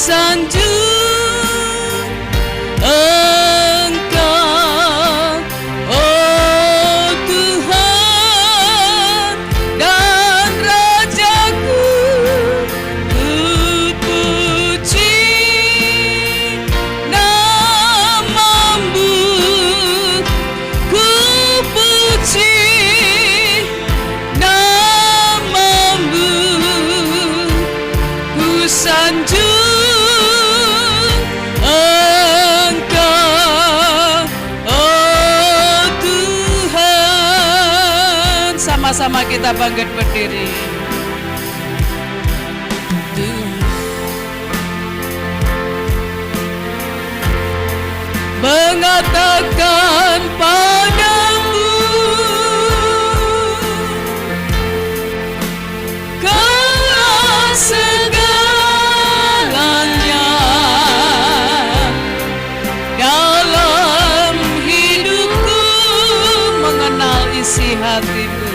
sanjung Engkau, oh Tuhan dan Rajaku. Ku puji namamu, ku puji namamu, ku sanjung sama-sama kita bangkit berdiri. Mengatakan padamu kau segalanya dalam hidupku, mengenal isi hatimu,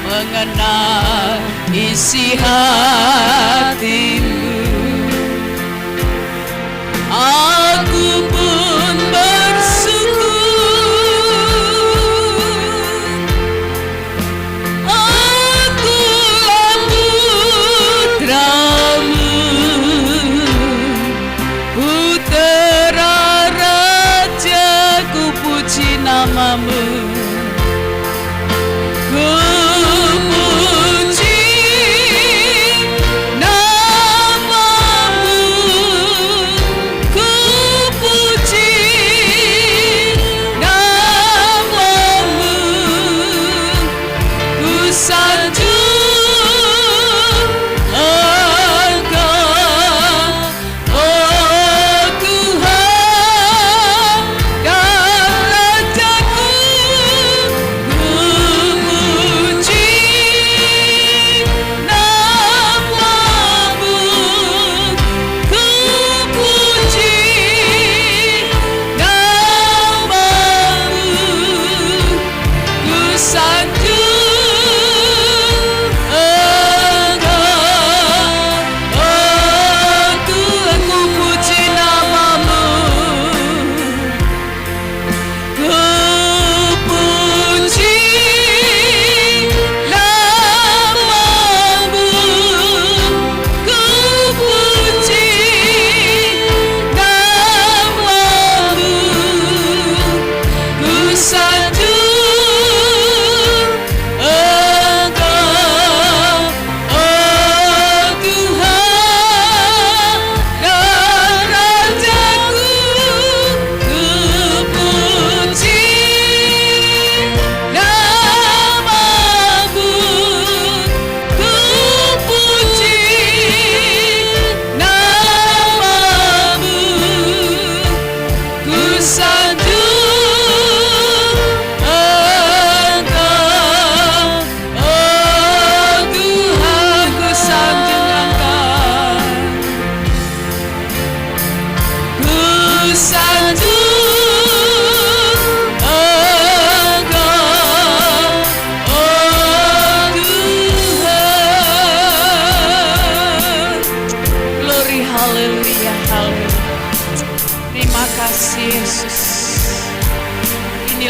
mengenal isi hatimu. Aku pun bersyukur, akulah putramu, putra raja, ku puji namamu.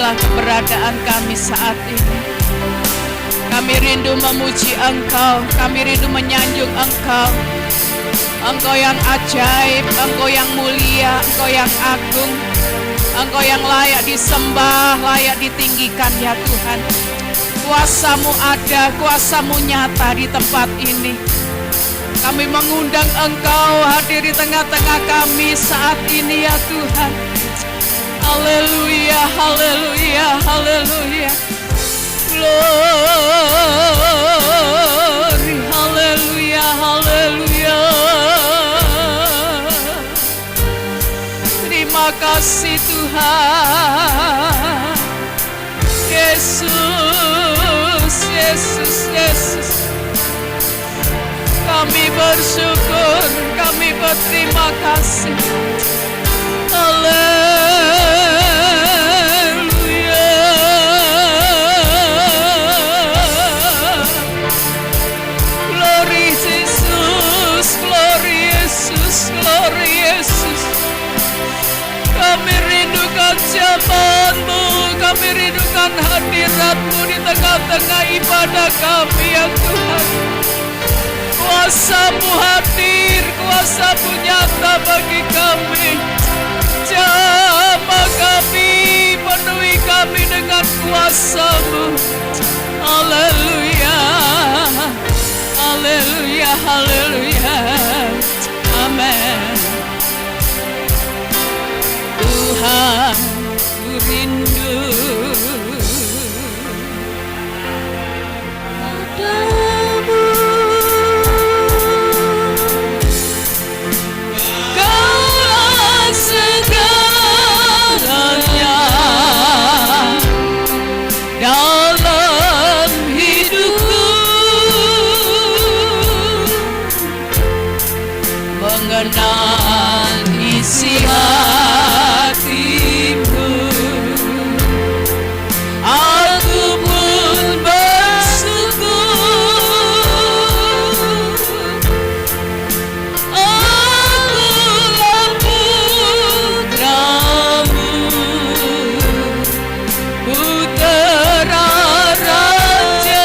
Keberadaan kami saat ini, kami rindu memuji Engkau, kami rindu menyanjung Engkau. Engkau yang ajaib, Engkau yang mulia, Engkau yang agung, Engkau yang layak disembah, layak ditinggikan ya Tuhan. Kuasa-Mu ada, Kuasa-Mu nyata di tempat ini. Kami mengundang Engkau hadir di tengah-tengah kami saat ini ya Tuhan. Haleluya, haleluya, haleluya. Glory, haleluya, haleluya. Terima kasih Tuhan. Yesus, Yesus, Yesus. Kami bersyukur, kami berterima kasih. Glory Jesus, glory hadirat-Mu di tengah-tengah ibadah kami ya Tuhan. Kuasa-Mu hadir, kuasa-Mu nyata bagi kami. Jamah kami, penuhi kami dengan kuasa-Mu. Haleluya, haleluya, haleluya. Amin. Tuhan, ku rindu padamu. Kaulah segalanya dalam hidupku, mengenal isi hatimu. Aku pun bersyukur, akulah putramu, putra raja.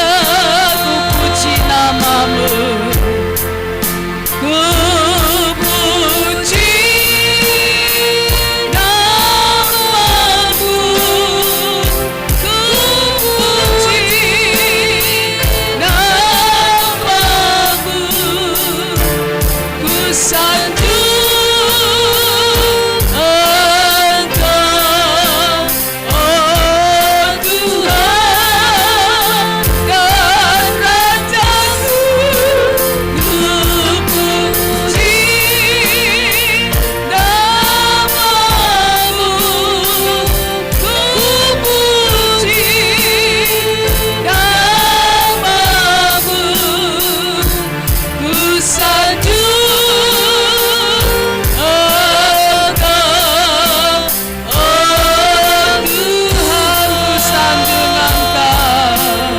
Ku puji namamu, ku puji namamu, ku puji namamu, ku sanjung Engkau, oh Tuhan dan Rajaku. Ku puji namamu, ku puji namamu, ku sanjung Engkau, oh Tuhan. Ku sanjung Engkau,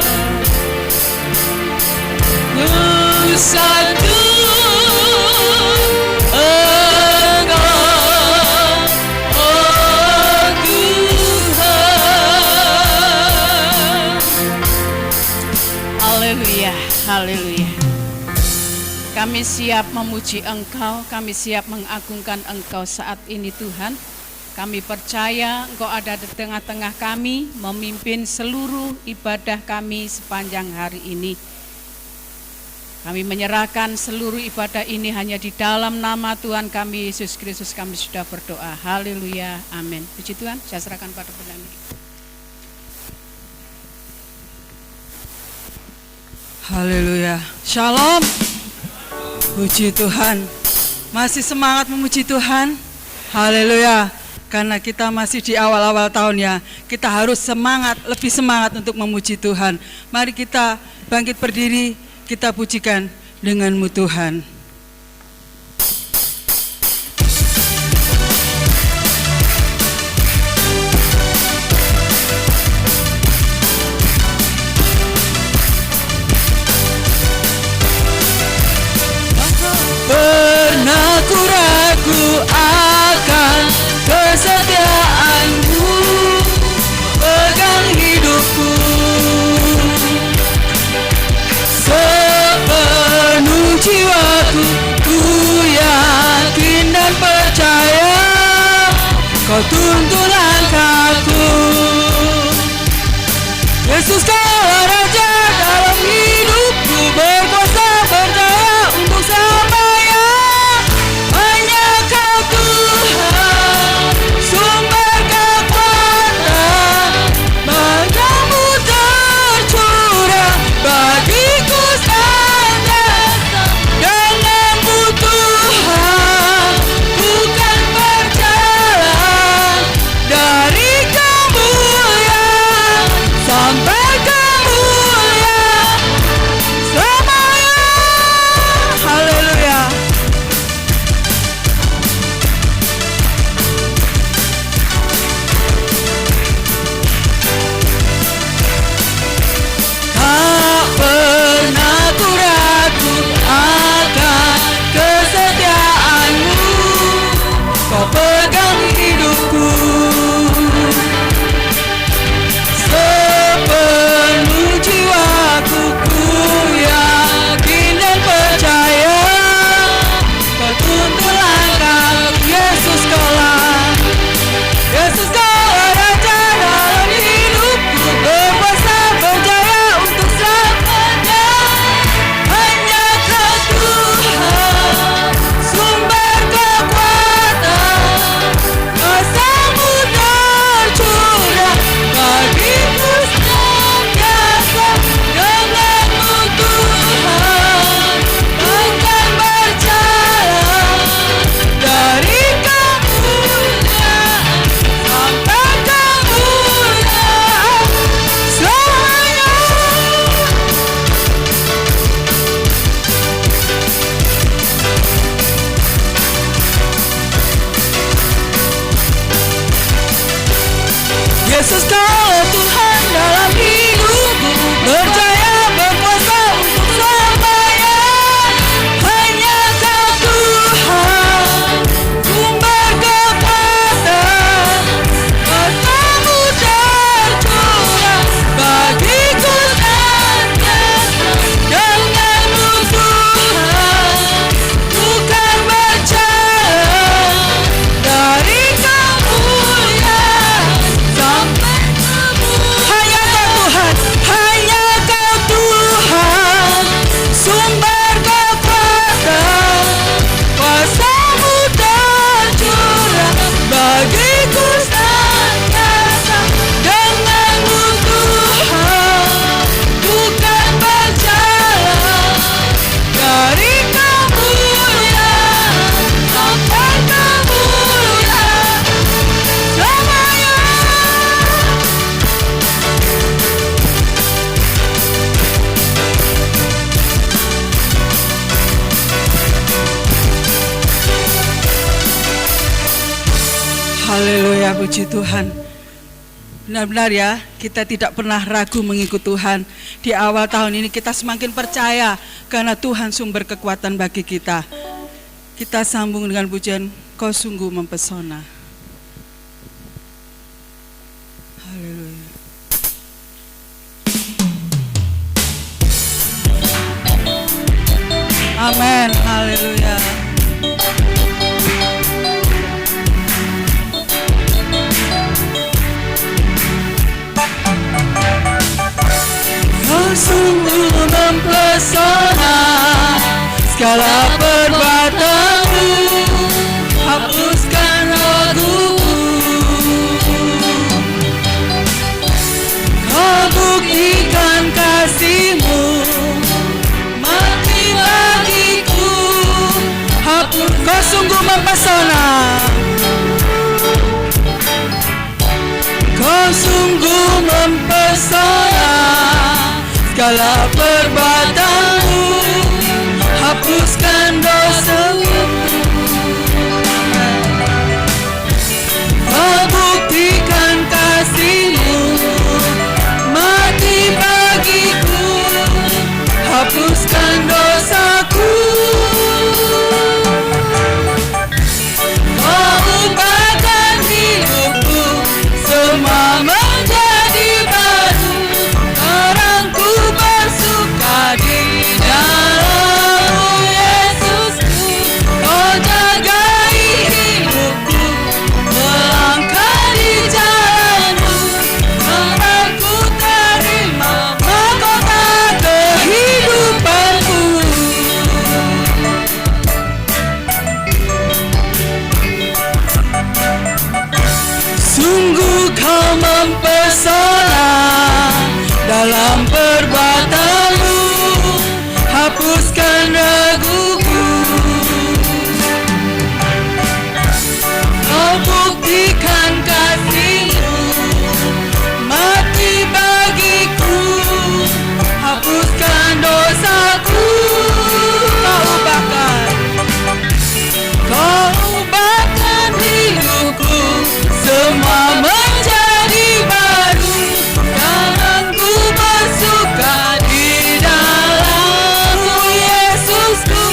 ku sanjung Engkau, oh Tuhan. Haleluya, haleluya. Kami siap memuji Engkau, kami siap mengagungkan Engkau saat ini Tuhan. Kami percaya Engkau ada di tengah-tengah kami, memimpin seluruh ibadah kami sepanjang hari ini. Kami menyerahkan seluruh ibadah ini hanya di dalam nama Tuhan kami Yesus Kristus kami sudah berdoa. Haleluya, amin. Puji Tuhan, saya serahkan pada penyanyi. Haleluya. Shalom. Puji Tuhan. Masih semangat memuji Tuhan. Haleluya. Karena kita masih di awal-awal tahun ya. Kita harus semangat, lebih semangat untuk memuji Tuhan. Mari kita bangkit berdiri, kita pujikan dengan-Mu Tuhan. Pernah ku ragu akan kesetiaan-Mu, pegang hidupku sepenuh jiwaku. Ku yakin dan percaya Kau tuntun langkahku. Yesus Kaulah Raja dalam hidupku, berkuasa berdaya untuk selamanya. Hanya Kau Tuhan, sumber kekuatan, matamu tercurah bagiku saja. Denganmu Tuhan, bukan berjalan dari kemuliaan sampai kemuliaan. Puji Tuhan. Benar-benar ya, kita tidak pernah ragu mengikut Tuhan. Di awal tahun ini kita semakin percaya karena Tuhan sumber kekuatan bagi kita. Kita sambung dengan pujian Kau Sungguh Mempesona. Haleluya. Amin. Haleluya. Kau sungguh mempesona, segala perbuatanmu hapuskan raguku. Kau buktikan kasih-Mu, mati bagiku. Kau sungguh mempesona, Kau sungguh mempesona, segala perbuatanmu hapuskan dosaku. Kau buktikan kasih-Mu, mati bagiku, hapuskan dosaku. Kau ubahkan hidupku, semua menjadi baru. Sekarang ku bersuka di dalam-Mu, Yesusku. Kau jagai hidupku, melangkah di jalan-Mu. Sampai ku terima mahkota kehidupanku. Sungguh Kau mempesona, dalam perbuatanmu hapuskan raguku. Kau buktikan kasih-Mu, mati bagiku, hapuskan dosaku. Kau ubahkan hidupku, semua menjadi baru. Sekarang ku bersuka di dalam-Mu, Yesusku.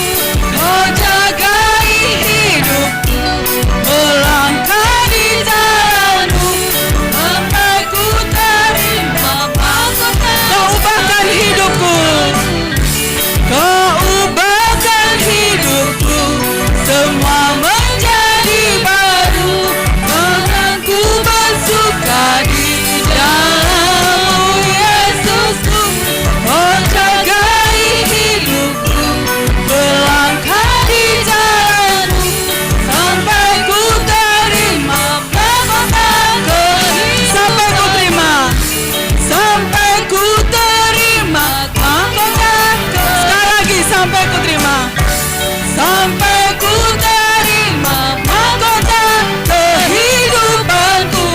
Kau jagai hidupku, melangkah di jalan-Mu. Sampai ku terima mahkota. Kau ubahkan hidupku, Kau ubahkan hidupku, semua menjadi baru. Sekarang ku bersuka di dalam-Mu, Yesusku. Kau jagai hidupku, melangkah di jalan-Mu. Sampai ku terima mahkota kehidupan. Sampai ku terima, sampai ku terima mahkota. Sekali lagi, sampai ku terima, sampai ku terima mahkota kehidupanku.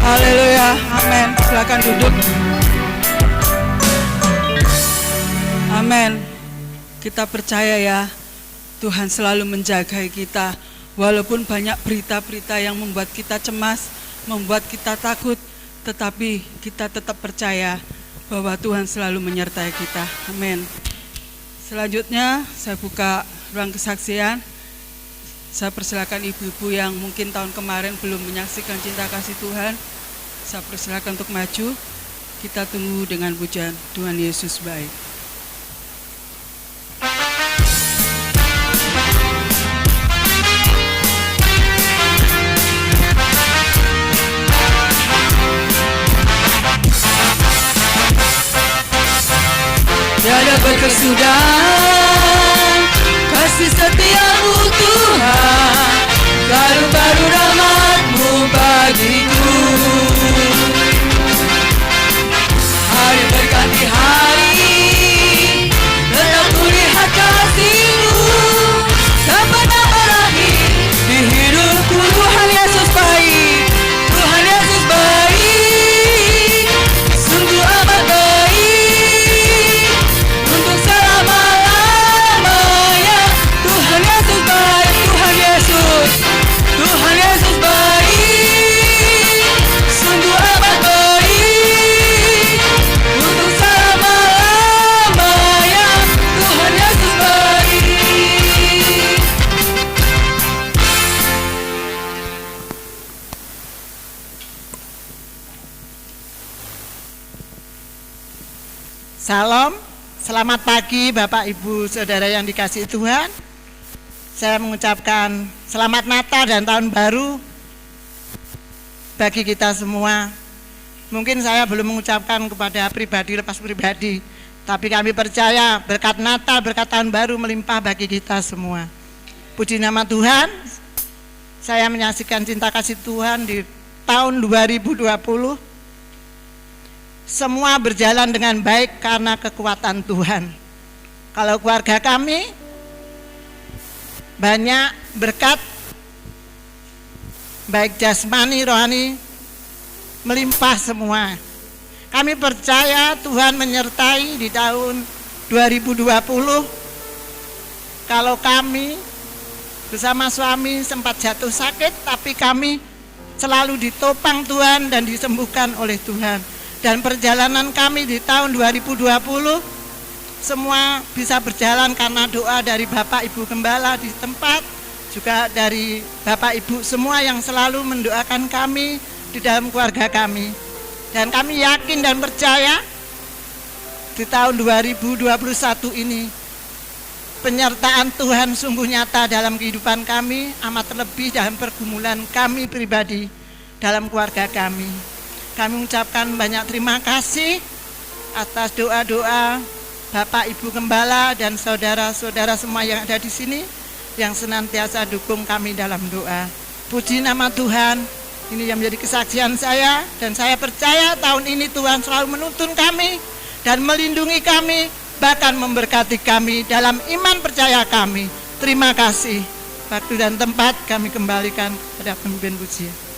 Haleluya, amin. Silakan duduk. Amin. Kita percaya ya, Tuhan selalu menjaga kita. Walaupun banyak berita-berita yang membuat kita cemas, membuat kita takut, tetapi kita tetap percaya bahwa Tuhan selalu menyertai kita. Amin. Selanjutnya saya buka ruang kesaksian. Saya persilakan ibu-ibu yang mungkin tahun kemarin belum menyaksikan cinta kasih Tuhan, saya persilakan untuk maju. Kita tunggu dengan pujian Tuhan Yesus baik. Tiada berkesudahan kasih setia-Mu Tuhan, baru-baru rahmat-Mu bagiku. Hari berganti hari, tetap ku lihat kasih-Mu, tak pernah berakhir di hidupku. Tuhan Yesus baik, Tuhan Yesus baik, sungguh amat baik, untuk selama-lamanya. Tuhan Yesus baik, Tuhan Yesus baik. Salam, selamat pagi Bapak Ibu Saudara yang dikasihi Tuhan. Saya mengucapkan selamat Natal dan Tahun Baru bagi kita semua. Mungkin saya belum mengucapkan kepada pribadi lepas pribadi, tapi kami percaya berkat Natal, berkat Tahun Baru melimpah bagi kita semua. Puji nama Tuhan, saya menyaksikan cinta kasih Tuhan di tahun 2020. Semua berjalan dengan baik karena kekuatan Tuhan. Kalau keluarga kami banyak berkat, baik jasmani, rohani, melimpah semua. Kami percaya Tuhan menyertai di tahun 2020. Kalau kami bersama suami sempat jatuh sakit, tapi kami selalu ditopang Tuhan dan disembuhkan oleh Tuhan. Dan perjalanan kami di tahun 2020 semua bisa berjalan karena doa dari Bapak Ibu Gembala di tempat, juga dari Bapak Ibu semua yang selalu mendoakan kami di dalam keluarga kami. Dan kami yakin dan percaya di tahun 2021 ini penyertaan Tuhan sungguh nyata dalam kehidupan kami, amat terlebih dalam pergumulan kami pribadi dalam keluarga kami. Kami mengucapkan banyak terima kasih atas doa-doa Bapak Ibu Gembala dan saudara-saudara semua yang ada di sini yang senantiasa dukung kami dalam doa. Puji nama Tuhan, ini yang menjadi kesaksian saya, dan saya percaya tahun ini Tuhan selalu menuntun kami dan melindungi kami, bahkan memberkati kami dalam iman percaya kami. Terima kasih. Waktu dan tempat kami kembalikan pada pemimpin pujian.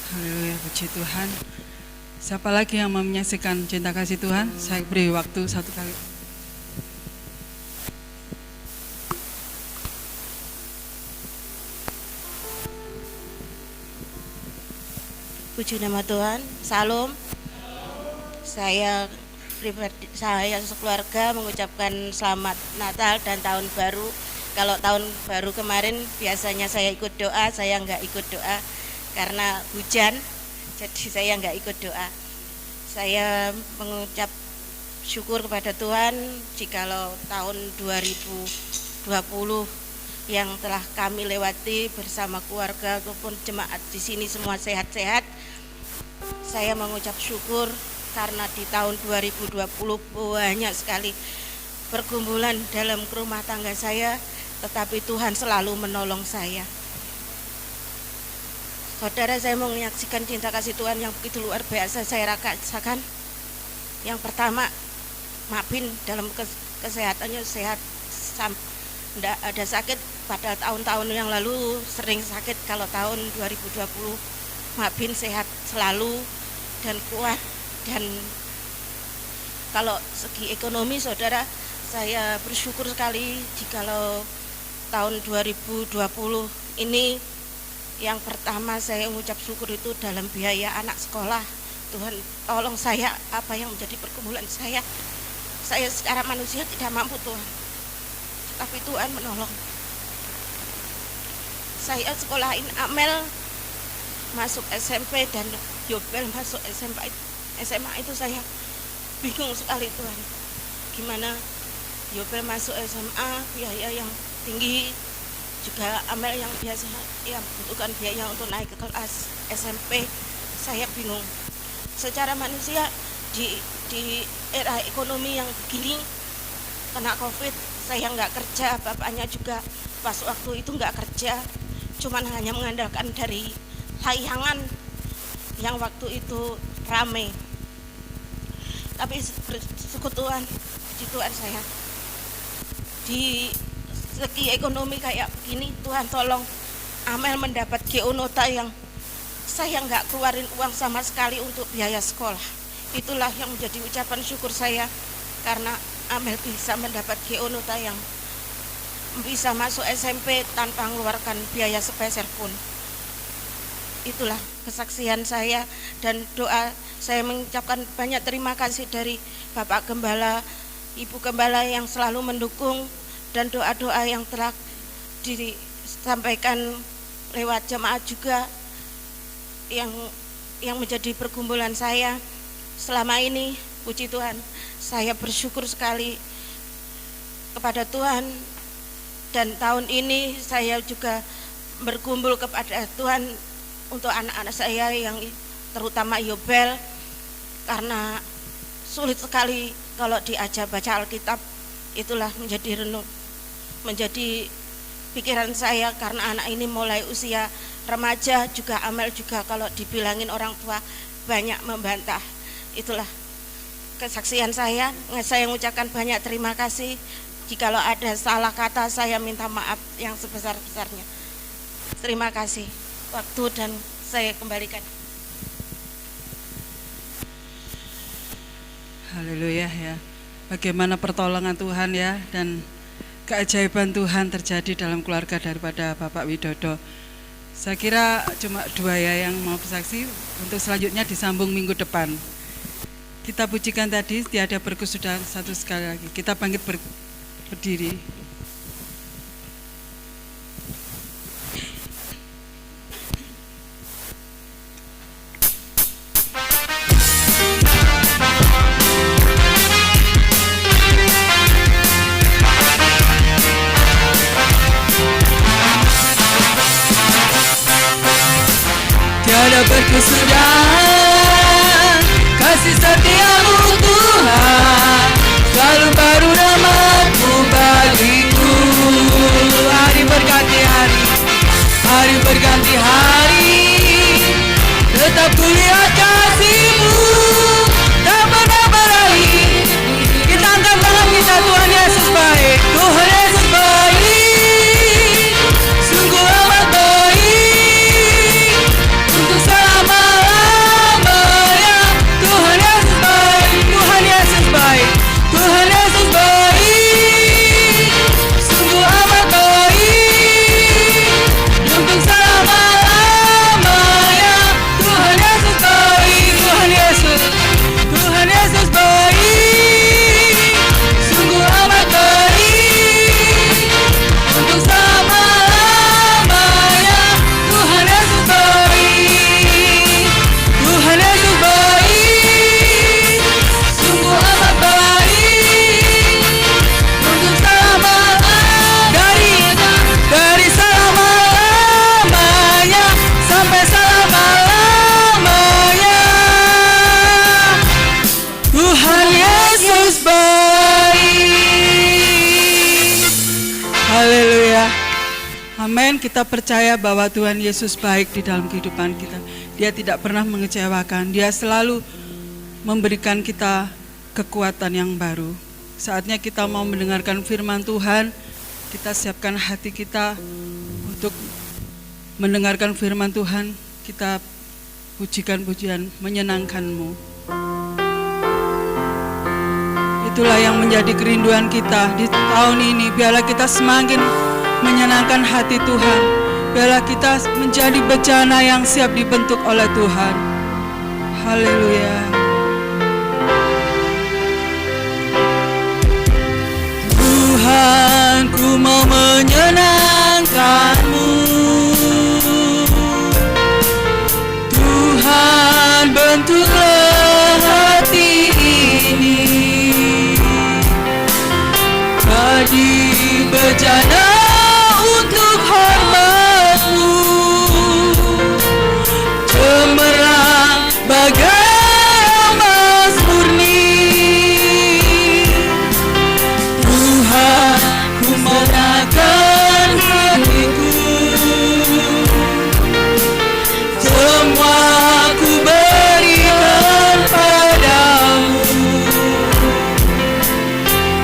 Haleluya, puji Tuhan. Siapa lagi yang mau menyaksikan cinta kasih Tuhan? Saya beri waktu satu kali. Puji nama Tuhan. Salam. Saya pribadi, saya sekeluarga mengucapkan selamat Natal dan Tahun Baru. Kalau Tahun Baru kemarin biasanya saya ikut doa, saya nggak ikut doa karena hujan, jadi saya nggak ikut doa. Saya mengucap syukur kepada Tuhan jikalau tahun 2020 yang telah kami lewati bersama keluarga maupun jemaat di sini semua sehat-sehat. Saya mengucap syukur karena di tahun 2020 banyak sekali pergumulan dalam rumah tangga saya, tetapi Tuhan selalu menolong saya. Saudara, saya mau menyaksikan cinta kasih Tuhan yang begitu luar biasa saya rasakan. Yang pertama, Mapin dalam kesehatannya sehat, tidak ada sakit. Pada tahun-tahun yang lalu sering sakit. Kalau tahun 2020 Mapin sehat selalu dan kuat. Dan kalau segi ekonomi, saudara, saya bersyukur sekali jikalau tahun 2020 ini yang pertama saya mengucap syukur itu dalam biaya anak sekolah. Tuhan tolong saya, apa yang menjadi pergumulan saya secara manusia tidak mampu Tuhan, tapi Tuhan menolong. Saya sekolahin Amel masuk SMP dan Yobel masuk SMA itu saya bingung sekali Tuhan. Gimana Yobel masuk SMA biaya yang tinggi, juga Amel yang biasa yang membutuhkan biaya untuk naik ke kelas SMP, saya bingung. Secara manusia di era ekonomi yang begini, kena COVID, saya nggak kerja, bapaknya juga pas waktu itu nggak kerja, cuman hanya mengandalkan dari tayangan yang waktu itu rame. Tapi bersyukur Tuhan, puji Tuhan saya di segi ekonomi kayak begini, Tuhan tolong Amel mendapat GO nota yang saya nggak keluarin uang sama sekali untuk biaya sekolah. Itulah yang menjadi ucapan syukur saya, karena Amel bisa mendapat GO nota yang bisa masuk SMP tanpa mengeluarkan biaya sepeser pun. Itulah kesaksian saya dan doa. Saya mengucapkan banyak terima kasih dari Bapak Gembala, Ibu Gembala yang selalu mendukung, dan doa-doa yang telah disampaikan lewat jemaat juga yang yang menjadi pergumulan saya selama ini. Puji Tuhan, saya bersyukur sekali kepada Tuhan, dan tahun ini saya juga berkumpul kepada Tuhan untuk anak-anak saya yang terutama Yobel, karena sulit sekali kalau diajak baca Alkitab. Itulah menjadi renung, menjadi pikiran saya, karena anak ini mulai usia remaja, juga Amel juga kalau dibilangin orang tua banyak membantah. Itulah kesaksian saya. Saya mengucapkan banyak terima kasih. Jikalau ada salah kata, saya minta maaf yang sebesar-besarnya. Terima kasih waktu, dan saya kembalikan. Haleluya ya. Bagaimana pertolongan Tuhan ya, dan keajaiban Tuhan terjadi dalam keluarga daripada Bapak Widodo. Saya kira cuma 2 ya yang mau bersaksi. Untuk selanjutnya disambung minggu depan. Kita pujikan tadi, tiada berkesudah satu sekali lagi. Kita bangkit berdiri. Tiada berkesudahan kasih setiamu Tuhan, selalu baru nama-Mu bagiku. Hari berganti hari, hari berganti hari, tetap kulihat kasih-Mu, tak pernah beralih. Kita angkat tangan kita, Tuhan Yesus baik, Tuhan Yesus baik, sungguh amat baik, untuk selama-lamanya. Tuhan Yesus baik, Tuhan Yesus baik, Tuhan Yesus baik, sungguh amat baik, untuk selama-lamanya. Tuhan Yesus baik, Tuhan Yesus, Tuhan Yesus baik, sungguh amat baik, untuk selama-lamanya. Tuhan Yesus baik, Tuhan Yesus baik, sungguh amat baik, untuk selama-lamanya. Dari selama-lamanya sampai selama-lamanya. Tuhan Yesus baik. Haleluya. Amin. Kita percaya bahwa Tuhan Yesus baik di dalam kehidupan kita. Dia tidak pernah mengecewakan. Dia selalu memberikan kita kekuatan yang baru. Saatnya kita mau mendengarkan firman Tuhan. Kita siapkan hati kita untuk mendengarkan firman Tuhan. Kita pujikan pujian menyenangkan-Mu. Itulah yang menjadi kerinduan kita di tahun ini. Biarlah kita semakin menyenangkan hati Tuhan. Biarlah kita menjadi bejana yang siap dibentuk oleh Tuhan. Haleluya. Tuhan, ku mau menyenangkan-Mu. Tuhan, bentuklah hati ini jadi bejana untuk hormat-Mu, cemerlang bagai emas murni. Tuhan, ku serahkan hatiku, semua ku berikan padamu.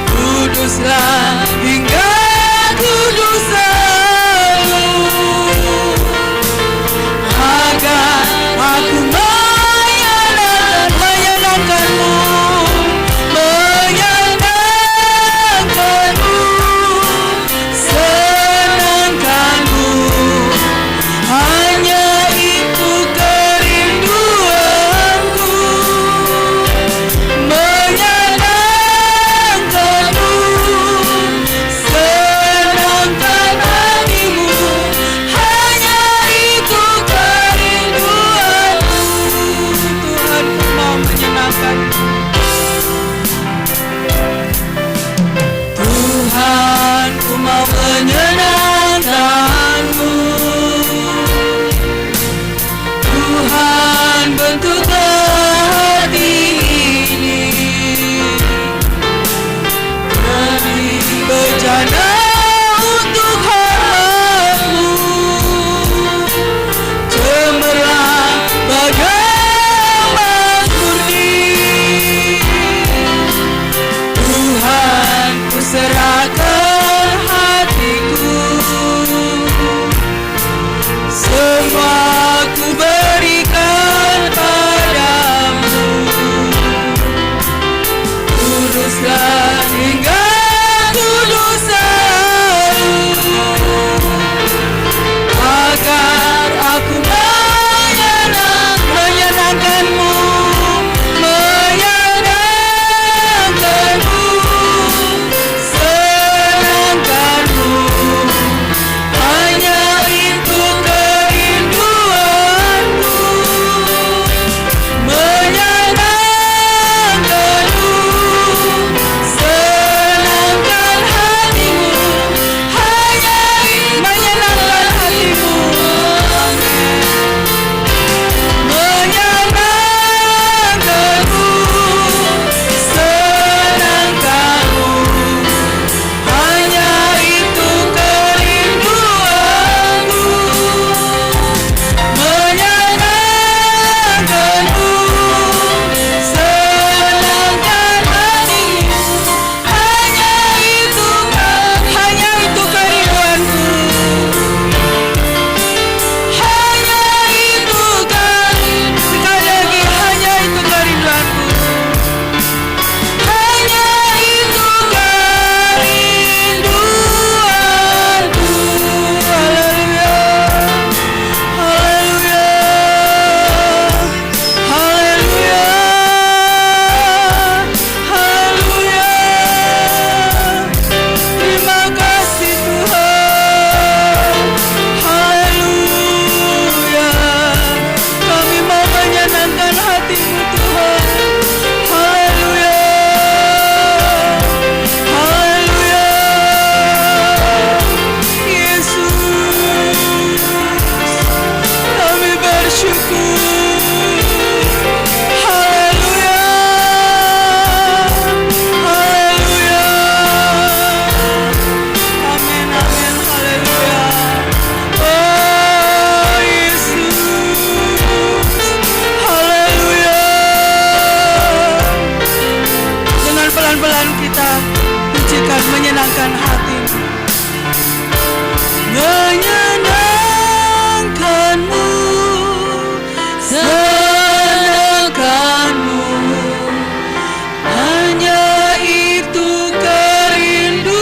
Kuduslah hingga ku menyenangkan. Tuhan, ku mau menyenangkan-Mu. Tuhan, bentuklah hati ini demi bejana untuk hamba-Mu. Cemerlang bagai emas murni. Tuhan, ku serahkan hatiku, semua ku berikan padamu. Kuduslah hingga kudus selalu, agar aku menyenangkan-Mu, menyenangkan-Mu, senangkan-Mu. Hanya itu kerinduanku, menyenangkan-Mu, senangkan hatimu. Hanya menyenangkan hatimu, menyenangkan-Mu, senangkan-Mu. Hanya itu kerinduanku, menyenangkan-Mu, senangkan hatimu. Hanya itu kerinduanku, hanya itu sekali lagi, hanya itu kerinduanku, hanya itu kerinduanku. Haleluya, haleluya, haleluya, haleluya. Terima kasih Tuhan. Haleluya. Kami mau menyenangkan hati-Mu Tuhan. Haleluya. Haleluya. Yesus, kami bersyukur. Haleluya. Haleluya. Amin, amin, haleluya. Oh Yesus, haleluya. Dengan pelan-pelan kita pujikan menyenangkan hati-Mu. Menyenangkan-Mu, senangkan-Mu. Hanya itu kerinduanku,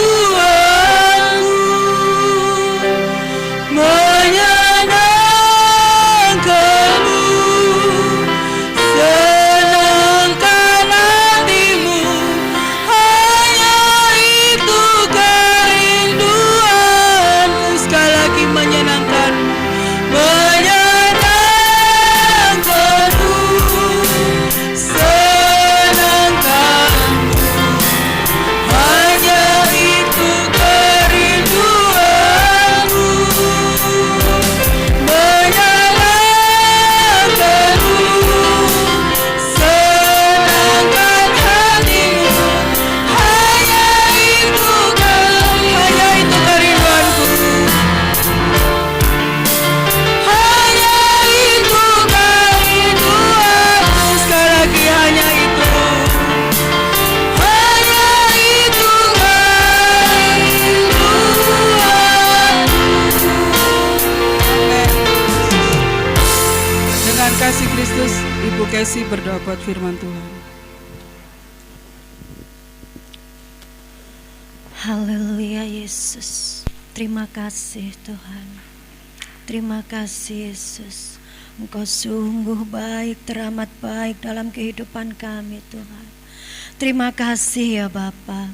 menyenangkan-Mu, senangkan hatimu. Hanya itu kerinduanku, sekali lagi menyenangkan, menyenangkan-Mu, senangkan-Mu. Hanya itu kerinduanku, menyenangkan-Mu, senangkan hatimu. Hanya itu kerinduanku, hanya itu kerinduanku. Sekali lagi, hanya itu. Hanya itu kerinduanku. Dengan kasih Kristus, Ibu Casey berdoa buat firman Tuhan. Haleluya Yesus. Terima kasih Tuhan. Terima kasih Yesus. Engkau sungguh baik, teramat baik dalam kehidupan kami Tuhan. Terima kasih ya Bapa.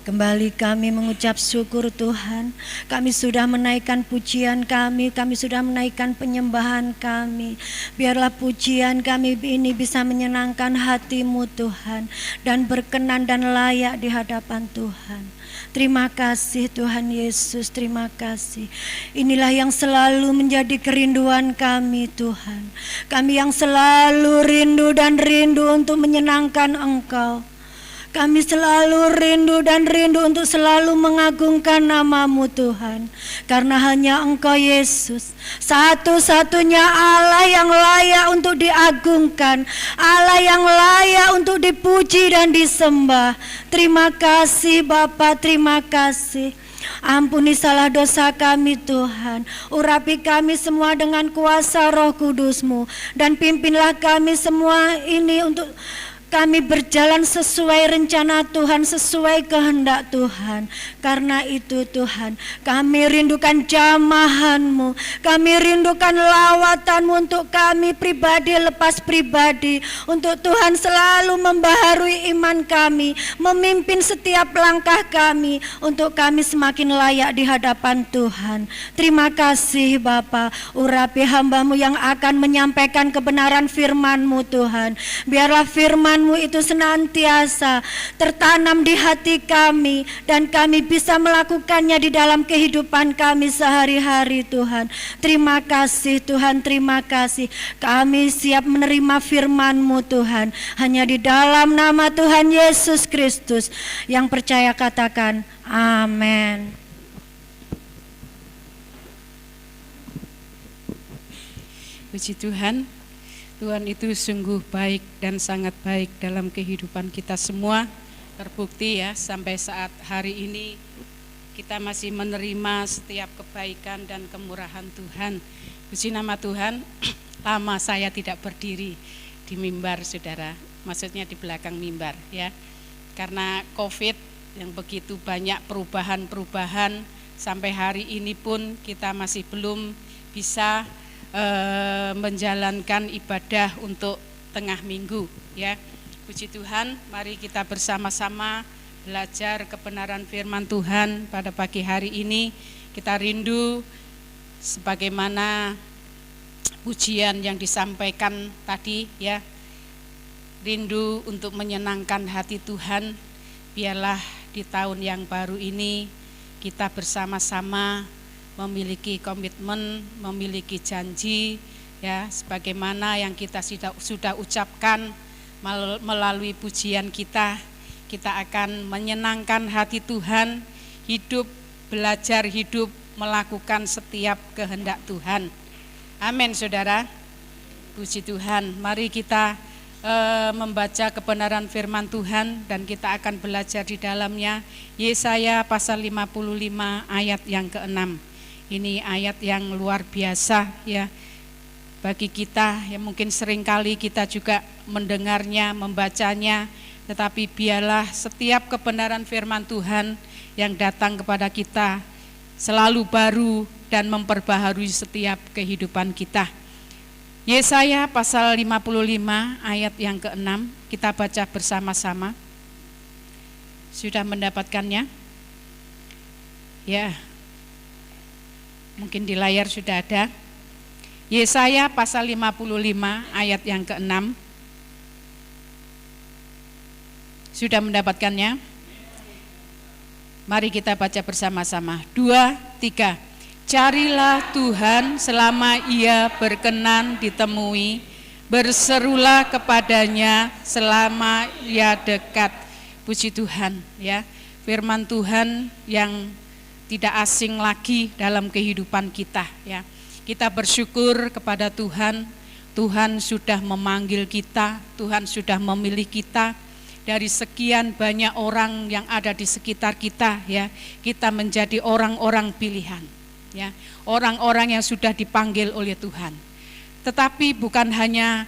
Kembali kami mengucap syukur Tuhan. Kami sudah menaikkan pujian kami sudah menaikkan penyembahan kami. Biarlah pujian kami ini bisa menyenangkan hati-Mu Tuhan, dan berkenan dan layak di hadapan Tuhan. Terima kasih Tuhan Yesus, terima kasih. Inilah yang selalu menjadi kerinduan kami Tuhan. Kami yang selalu rindu untuk menyenangkan Engkau. Kami selalu rindu untuk selalu mengagungkan nama-Mu Tuhan. Karena hanya Engkau Yesus, satu-satunya Allah yang layak untuk diagungkan, Allah yang layak untuk dipuji dan disembah. Terima kasih Bapa, terima kasih. Ampuni salah dosa kami Tuhan. Urapi kami semua dengan kuasa Roh Kudus-Mu, dan pimpinlah kami semua ini untuk kami berjalan sesuai rencana Tuhan, sesuai kehendak Tuhan. Karena itu Tuhan, kami rindukan jamahan-Mu, kami rindukan lawatan-Mu untuk kami pribadi lepas pribadi. Untuk Tuhan selalu membaharui iman kami, memimpin setiap langkah kami, untuk kami semakin layak di hadapan Tuhan. Terima kasih Bapa. Urapi hamba-Mu yang akan menyampaikan kebenaran firman-Mu Tuhan. Biarlah firman-Mu itu senantiasa tertanam di hati kami, dan kami bisa melakukannya di dalam kehidupan kami sehari-hari Tuhan. Terima kasih Tuhan, terima kasih. Kami siap menerima firman-Mu Tuhan. Hanya di dalam nama Tuhan Yesus Kristus yang percaya katakan amin. Puji Tuhan. Tuhan itu sungguh baik dan sangat baik dalam kehidupan kita semua. Terbukti ya, sampai saat hari ini kita masih menerima setiap kebaikan dan kemurahan Tuhan. Puji nama Tuhan. Lama saya tidak berdiri di mimbar saudara, maksudnya di belakang mimbar ya. Karena COVID yang begitu banyak perubahan-perubahan, sampai hari ini pun kita masih belum bisa menjalankan ibadah untuk tengah minggu ya. Puji Tuhan, mari kita bersama-sama belajar kebenaran firman Tuhan pada pagi hari ini. Kita rindu sebagaimana pujian yang disampaikan tadi ya. Rindu untuk menyenangkan hati Tuhan. Biarlah di tahun yang baru ini kita bersama-sama memiliki komitmen, memiliki janji ya, sebagaimana yang kita sudah ucapkan melalui pujian kita akan menyenangkan hati Tuhan, belajar hidup melakukan setiap kehendak Tuhan. Amin saudara. Puji Tuhan. Mari kita membaca kebenaran firman Tuhan, dan kita akan belajar di dalamnya. Yesaya pasal 55 ayat yang ke-6. Ini ayat yang luar biasa ya bagi kita yang mungkin seringkali kita juga mendengarnya, membacanya, tetapi biarlah setiap kebenaran firman Tuhan yang datang kepada kita selalu baru dan memperbaharui setiap kehidupan kita. Yesaya pasal 55 ayat yang ke-6, kita baca bersama-sama. Sudah mendapatkannya? Ya. Mungkin di layar sudah ada. Yesaya pasal 55 ayat yang ke-6. Sudah mendapatkannya? Mari kita baca bersama-sama. 2, 3. Carilah Tuhan selama Ia berkenan ditemui, berserulah kepadanya selama Ia dekat. Puji Tuhan ya. Firman Tuhan yang tidak asing lagi dalam kehidupan kita ya. Kita bersyukur kepada Tuhan. Tuhan sudah memanggil kita, Tuhan sudah memilih kita. Dari sekian banyak orang yang ada di sekitar kita ya, kita menjadi orang-orang pilihan ya, orang-orang yang sudah dipanggil oleh Tuhan. Tetapi bukan hanya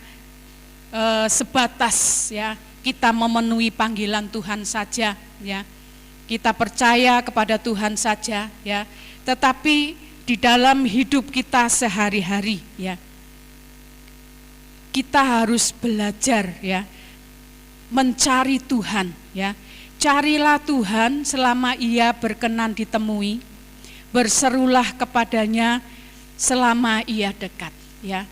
sebatas ya kita memenuhi panggilan Tuhan saja ya. Kita percaya kepada Tuhan saja ya, tetapi di dalam hidup kita sehari-hari ya, kita harus belajar ya, mencari Tuhan ya. Carilah Tuhan selama Ia berkenan ditemui, berserulah kepadanya selama Ia dekat, ya.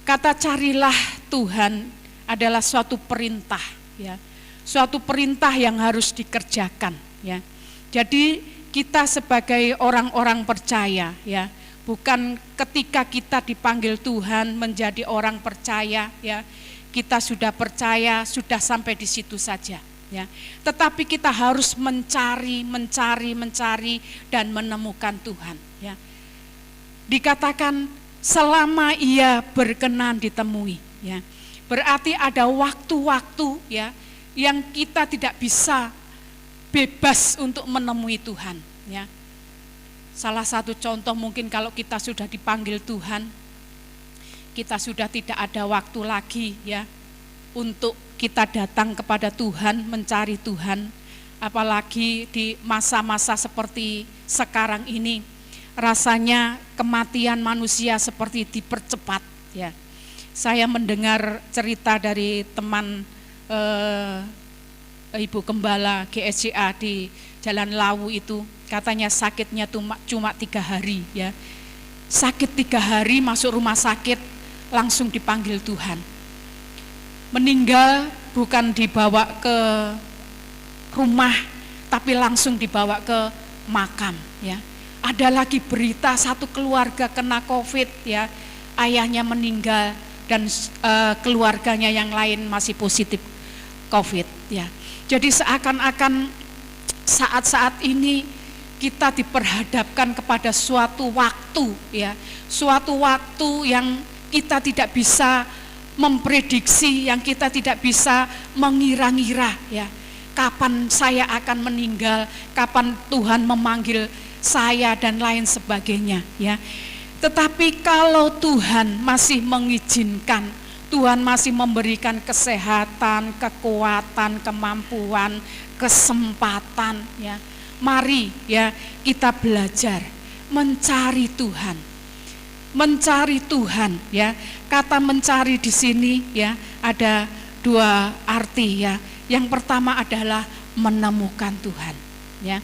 Kata carilah Tuhan adalah suatu perintah, ya. Suatu perintah yang harus dikerjakan, ya. Jadi kita sebagai orang-orang percaya, ya, bukan ketika kita dipanggil Tuhan menjadi orang percaya, ya, kita sudah percaya, sudah sampai di situ saja, ya. Tetapi kita harus mencari dan menemukan Tuhan, ya. Dikatakan selama Ia berkenan ditemui, ya. Berarti ada waktu-waktu, ya, yang kita tidak bisa bebas untuk menemui Tuhan, ya. Salah satu contoh mungkin kalau kita sudah dipanggil Tuhan, kita sudah tidak ada waktu lagi, ya, untuk kita datang kepada Tuhan, mencari Tuhan. Apalagi di masa-masa seperti sekarang ini, rasanya kematian manusia seperti dipercepat, ya. Saya mendengar cerita dari teman Ibu Gembala GSCA di Jalan Lawu itu, katanya sakitnya cuma 3 hari, ya. Sakit 3 hari, masuk rumah sakit, langsung dipanggil Tuhan. Meninggal bukan dibawa ke rumah, tapi langsung dibawa ke makam, ya. Ada lagi berita satu keluarga kena COVID, ya, ayahnya meninggal dan keluarganya yang lain masih positif COVID, ya. Jadi seakan-akan saat-saat ini kita diperhadapkan kepada suatu waktu, ya, suatu waktu yang kita tidak bisa memprediksi, yang kita tidak bisa mengira-ngira, ya, kapan saya akan meninggal, kapan Tuhan memanggil saya dan lain sebagainya, ya. Tetapi kalau Tuhan masih mengizinkan, Tuhan masih memberikan kesehatan, kekuatan, kemampuan, kesempatan, ya. Mari, ya, kita belajar mencari Tuhan. Mencari Tuhan, ya. Kata mencari di sini, ya, ada 2 arti, ya. Yang pertama adalah menemukan Tuhan, ya.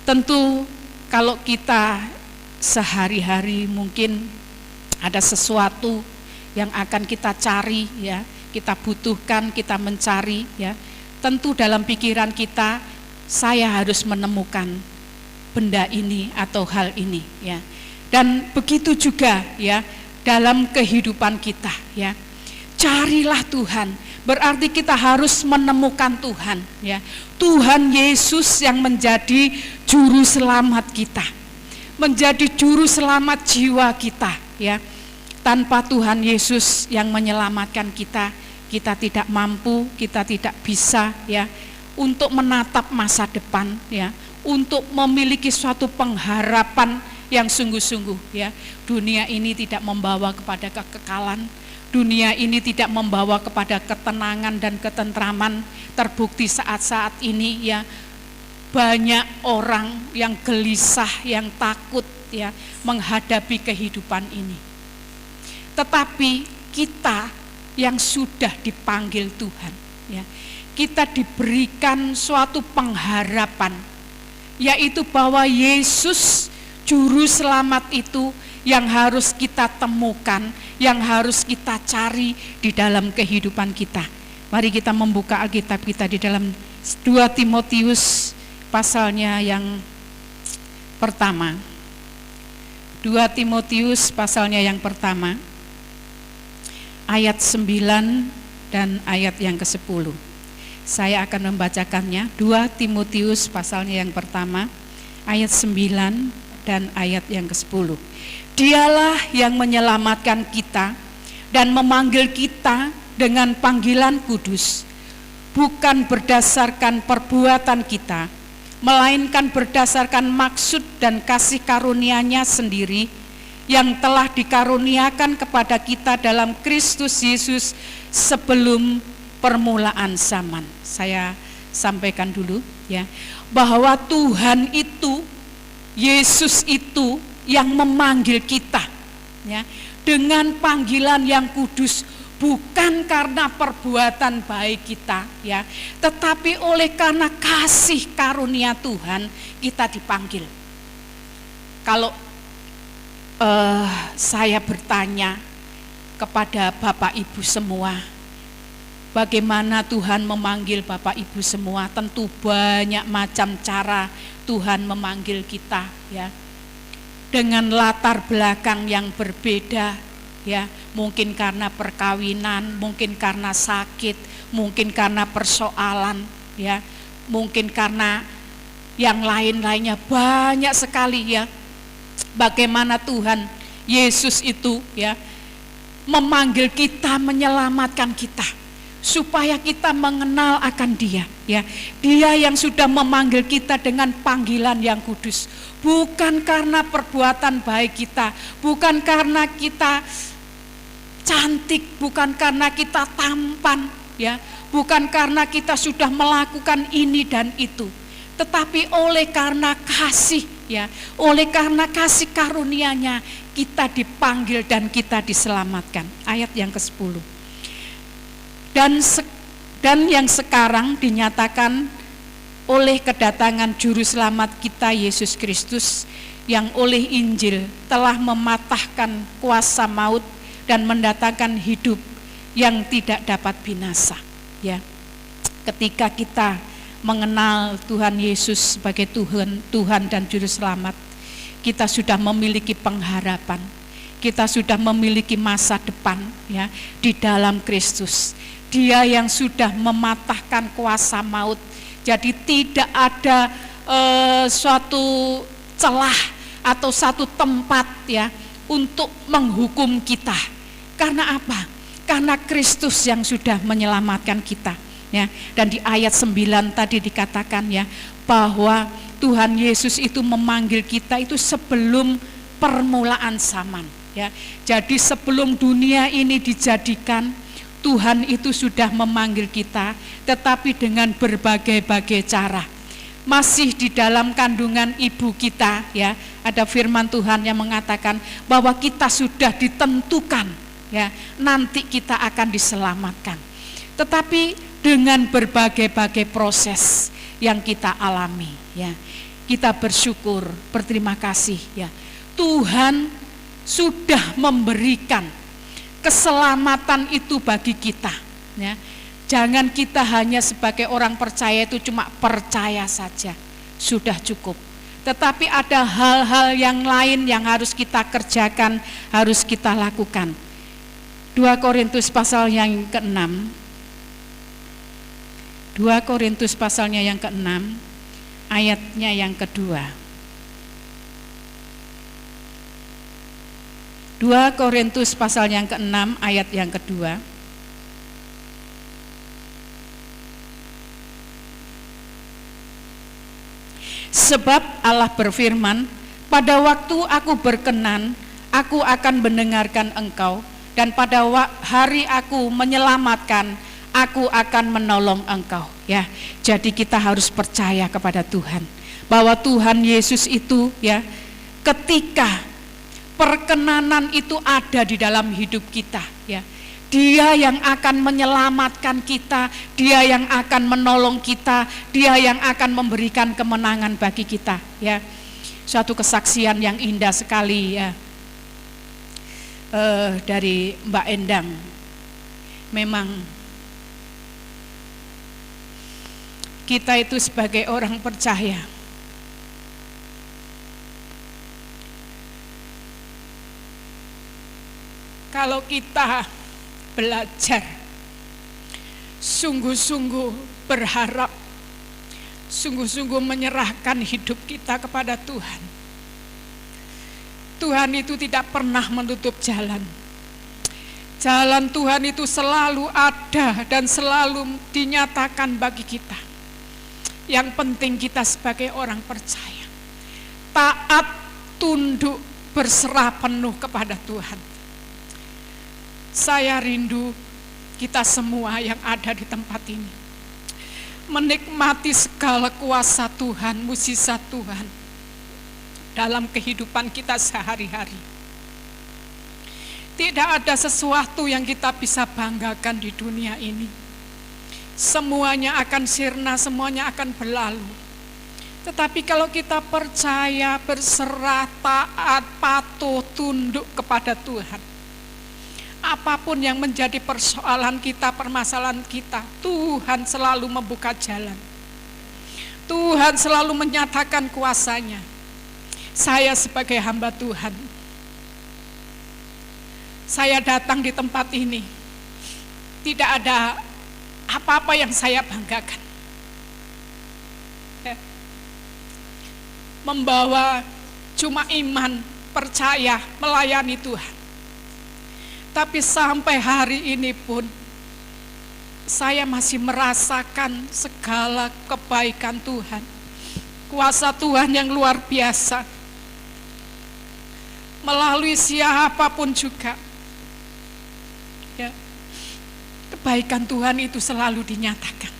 Tentu kalau kita sehari-hari mungkin ada sesuatu yang akan kita cari, ya, kita butuhkan, kita mencari, ya. Tentu dalam pikiran kita, saya harus menemukan benda ini atau hal ini, ya. Dan begitu juga, ya, dalam kehidupan kita, ya. Carilah Tuhan, berarti kita harus menemukan Tuhan, ya. Tuhan Yesus yang menjadi juru selamat kita, menjadi juru selamat jiwa kita, ya. Tanpa Tuhan Yesus yang menyelamatkan kita, kita tidak mampu, kita tidak bisa, ya, untuk menatap masa depan, ya, untuk memiliki suatu pengharapan yang sungguh-sungguh, ya. Dunia ini tidak membawa kepada kekekalan, dunia ini tidak membawa kepada ketenangan dan ketentraman. Terbukti saat-saat ini, ya, banyak orang yang gelisah, yang takut, ya, menghadapi kehidupan ini. Tetapi kita yang sudah dipanggil Tuhan, ya, kita diberikan suatu pengharapan, yaitu bahwa Yesus juru selamat itu yang harus kita temukan, yang harus kita cari di dalam kehidupan kita. Mari kita membuka Alkitab kita di dalam 2 Timotius pasalnya yang pertama. 2 Timotius pasalnya yang pertama, ayat 9 dan ayat yang ke-10. Saya akan membacakannya. 2 Timotius pasalnya yang pertama, ayat 9 dan ayat yang ke-10. Dialah yang menyelamatkan kita dan memanggil kita dengan panggilan kudus, bukan berdasarkan perbuatan kita, melainkan berdasarkan maksud dan kasih karunia-Nya sendiri yang telah dikaruniakan kepada kita dalam Kristus Yesus sebelum permulaan zaman. Saya sampaikan dulu, ya, bahwa Tuhan itu, Yesus itu yang memanggil kita, ya, dengan panggilan yang kudus, bukan karena perbuatan baik kita ya, tetapi oleh karena kasih karunia Tuhan kita dipanggil. Kalau saya bertanya kepada Bapak Ibu semua, bagaimana Tuhan memanggil Bapak Ibu semua? Tentu banyak macam cara Tuhan memanggil kita ya, dengan latar belakang yang berbeda ya, mungkin karena perkawinan, mungkin karena sakit, mungkin karena persoalan ya, mungkin karena yang lain-lainnya, banyak sekali ya. Bagaimana Tuhan Yesus itu ya memanggil kita, menyelamatkan kita, supaya kita mengenal akan Dia ya. Dia yang sudah memanggil kita dengan panggilan yang kudus, bukan karena perbuatan baik kita, bukan karena kita cantik, bukan karena kita tampan ya, bukan karena kita sudah melakukan ini dan itu, tetapi oleh karena kasih ya, oleh karena kasih karunia-Nya kita dipanggil dan kita diselamatkan. Ayat yang ke-10. Dan yang sekarang dinyatakan oleh kedatangan juru selamat kita Yesus Kristus, yang oleh Injil telah mematahkan kuasa maut dan mendatangkan hidup yang tidak dapat binasa ya. Ketika kita mengenal Tuhan Yesus sebagai Tuhan dan Juru Selamat, kita sudah memiliki pengharapan, kita sudah memiliki masa depan ya di dalam Kristus. Dia yang sudah mematahkan kuasa maut, jadi tidak ada suatu celah atau satu tempat ya untuk menghukum kita. Karena apa? Karena Kristus yang sudah menyelamatkan kita. Ya, dan di ayat 9 tadi dikatakan ya, bahwa Tuhan Yesus itu memanggil kita itu sebelum permulaan zaman ya. Jadi sebelum dunia ini dijadikan, Tuhan itu sudah memanggil kita, tetapi dengan berbagai-bagai cara. Masih di dalam kandungan ibu kita ya, ada firman Tuhan yang mengatakan bahwa kita sudah ditentukan ya, nanti kita akan diselamatkan. Tetapi dengan berbagai-bagai proses yang kita alami ya, kita bersyukur, berterima kasih ya, Tuhan sudah memberikan keselamatan itu bagi kita ya. Jangan kita hanya sebagai orang percaya itu cuma percaya saja, sudah cukup. Tetapi ada hal-hal yang lain yang harus kita kerjakan, harus kita lakukan. 2 Korintus pasal yang ke-6, 2 Korintus pasalnya yang ke-6, ayatnya yang kedua. 2 Korintus pasal yang ke-6, ayat yang kedua. Sebab Allah berfirman, pada waktu aku berkenan, aku akan mendengarkan engkau, dan pada hari aku menyelamatkan, aku akan menolong engkau ya. Jadi kita harus percaya kepada Tuhan, bahwa Tuhan Yesus itu ya, ketika perkenanan itu ada di dalam hidup kita ya, Dia yang akan menyelamatkan kita, Dia yang akan menolong kita, Dia yang akan memberikan kemenangan bagi kita ya. Suatu kesaksian yang indah sekali ya, dari Mbak Endang. Memang kita itu sebagai orang percaya, kalau kita belajar sungguh-sungguh berharap, sungguh-sungguh menyerahkan hidup kita kepada Tuhan, Tuhan itu tidak pernah menutup jalan. Jalan Tuhan itu selalu ada dan selalu dinyatakan bagi kita. Yang penting kita sebagai orang percaya taat, tunduk, berserah penuh kepada Tuhan. Saya rindu kita semua yang ada di tempat ini menikmati segala kuasa Tuhan, mukjizat Tuhan dalam kehidupan kita sehari-hari. Tidak ada sesuatu yang kita bisa banggakan di dunia ini. Semuanya akan sirna, semuanya akan berlalu. Tetapi kalau kita percaya, berserah, taat, patuh, tunduk kepada Tuhan, apapun yang menjadi persoalan kita, permasalahan kita, Tuhan selalu membuka jalan. Tuhan selalu menyatakan kuasa-Nya. Saya sebagai hamba Tuhan, saya datang di tempat ini, tidak ada apa-apa yang saya banggakan. Membawa cuma iman, percaya, melayani Tuhan. Tapi sampai hari ini pun, saya masih merasakan segala kebaikan Tuhan. Kuasa Tuhan yang luar biasa. Melalui siapapun juga. Ya, kebaikan Tuhan itu selalu dinyatakan.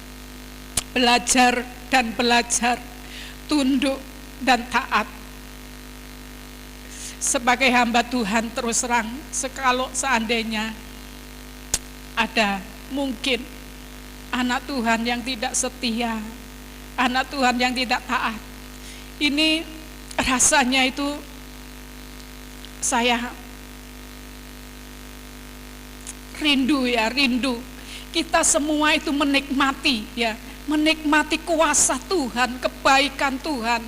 Belajar dan belajar, tunduk dan taat. Sebagai hamba Tuhan terus terang, kalau seandainya ada mungkin anak Tuhan yang tidak setia, anak Tuhan yang tidak taat, ini rasanya itu saya rindu. Kita semua itu menikmati menikmati kuasa Tuhan, kebaikan Tuhan,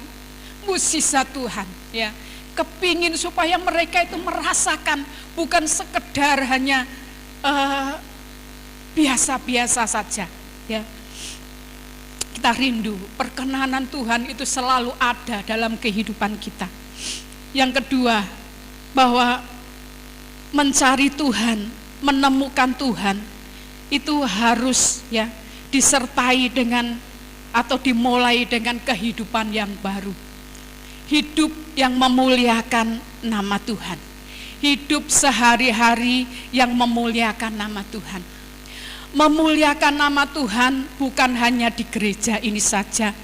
mukjizat Tuhan ya. Kepingin supaya mereka itu merasakan bukan sekedar hanya biasa-biasa saja ya. Kita rindu perkenanan Tuhan itu selalu ada dalam kehidupan kita. Yang kedua, bahwa mencari Tuhan, menemukan Tuhan itu harus ya disertai dengan atau dimulai dengan kehidupan yang baru. Hidup yang memuliakan nama Tuhan. Hidup sehari-hari yang memuliakan nama Tuhan. Memuliakan nama Tuhan bukan hanya di gereja ini saja.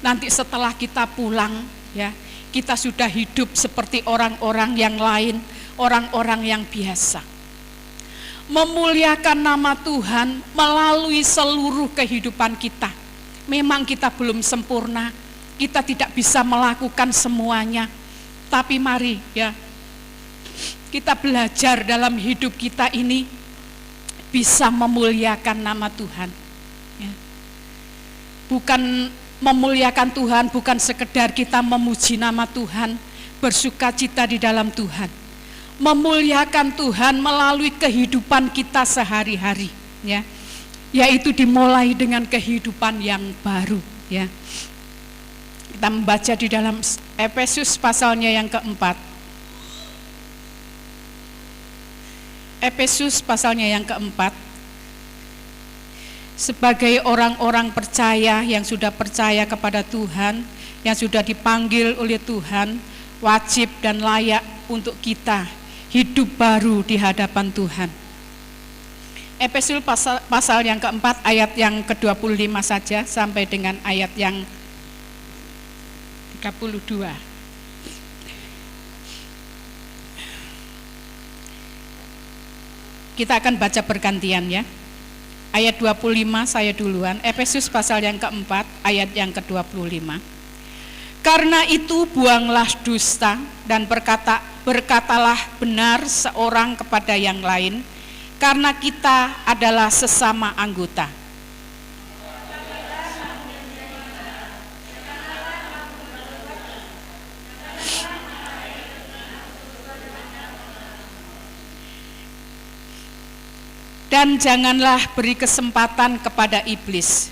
Nanti setelah kita pulang ya, kita sudah hidup seperti orang-orang yang lain, orang-orang yang biasa. Memuliakan nama Tuhan melalui seluruh kehidupan kita. Memang kita belum sempurna, kita tidak bisa melakukan semuanya. Tapi mari ya, kita belajar dalam hidup kita ini bisa memuliakan nama Tuhan. Ya. Bukan memuliakan Tuhan, bukan sekedar kita memuji nama Tuhan, bersukacita di dalam Tuhan. Memuliakan Tuhan melalui kehidupan kita sehari-hari, ya, yaitu dimulai dengan kehidupan yang baru, ya. Kita membaca di dalam Efesus pasalnya yang keempat. Efesus pasalnya yang keempat. Sebagai orang-orang percaya yang sudah percaya kepada Tuhan, yang sudah dipanggil oleh Tuhan, wajib dan layak untuk kita hidup baru di hadapan Tuhan. Efesus pasal yang keempat ayat yang ke-25 saja sampai dengan ayat yang 32. Kita akan baca bergantian ya. Ayat 25 saya duluan. Efesus pasal yang keempat ayat yang ke-25. Karena itu buanglah dusta dan berkatalah benar seorang kepada yang lain, karena kita adalah sesama anggota. Dan janganlah beri kesempatan kepada iblis.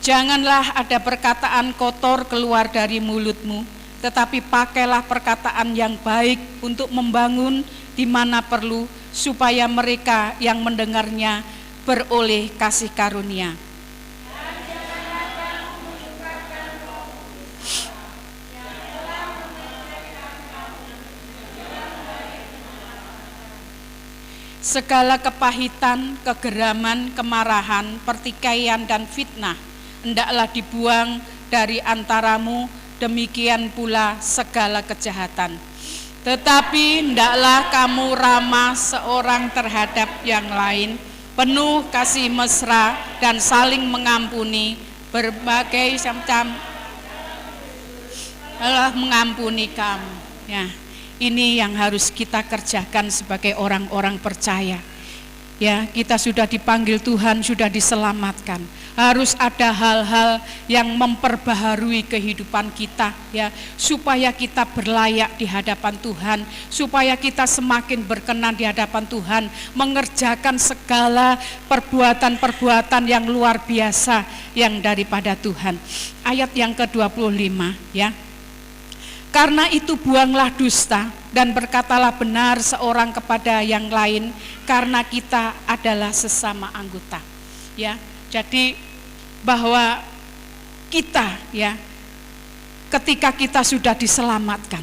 Janganlah ada perkataan kotor keluar dari mulutmu, tetapi pakailah perkataan yang baik untuk membangun di mana perlu, supaya mereka yang mendengarnya beroleh kasih karunia. Segala kepahitan, kegeraman, kemarahan, pertikaian dan fitnah hendaklah dibuang dari antaramu, demikian pula segala kejahatan. Tetapi hendaklah kamu ramah seorang terhadap yang lain, penuh kasih mesra dan saling mengampuni, berbagai macam Allah mengampuni kamu. Ya, ini yang harus kita kerjakan sebagai orang-orang percaya. Ya, kita sudah dipanggil Tuhan, sudah diselamatkan. Harus ada hal-hal yang memperbaharui kehidupan kita, ya, supaya kita berlayak di hadapan Tuhan, supaya kita semakin berkenan di hadapan Tuhan, mengerjakan segala perbuatan-perbuatan yang luar biasa yang daripada Tuhan. Ayat yang ke-25, ya. Karena itu buanglah dusta dan berkatalah benar seorang kepada yang lain, karena kita adalah sesama anggota. Ya, jadi bahwa kita, ya, ketika kita sudah diselamatkan,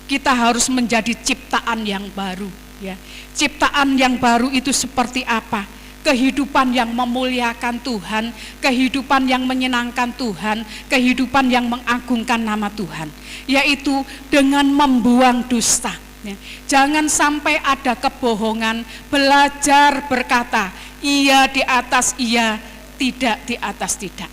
kita harus menjadi ciptaan yang baru. Ya, ciptaan yang baru itu seperti apa? Kehidupan yang memuliakan Tuhan, kehidupan yang menyenangkan Tuhan, kehidupan yang mengagungkan nama Tuhan, yaitu dengan membuang dusta. Ya. Jangan sampai ada kebohongan, belajar berkata, iya di atas iya, tidak di atas tidak.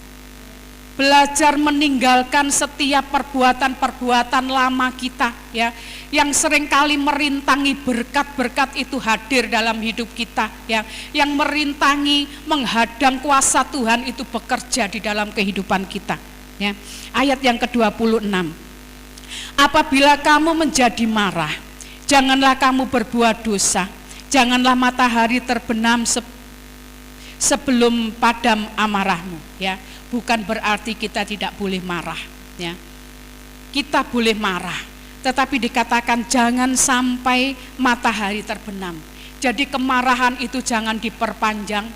Belajar meninggalkan setiap perbuatan-perbuatan lama kita, ya, yang seringkali merintangi berkat-berkat itu hadir dalam hidup kita, ya, yang merintangi, menghadang kuasa Tuhan itu bekerja di dalam kehidupan kita, ya. Ayat yang ke-26. Apabila kamu menjadi marah, janganlah kamu berbuat dosa, janganlah matahari terbenam sebelum padam amarahmu, ya. Bukan berarti kita tidak boleh marah, ya. Kita boleh marah, tetapi dikatakan jangan sampai matahari terbenam. Jadi kemarahan itu jangan diperpanjang.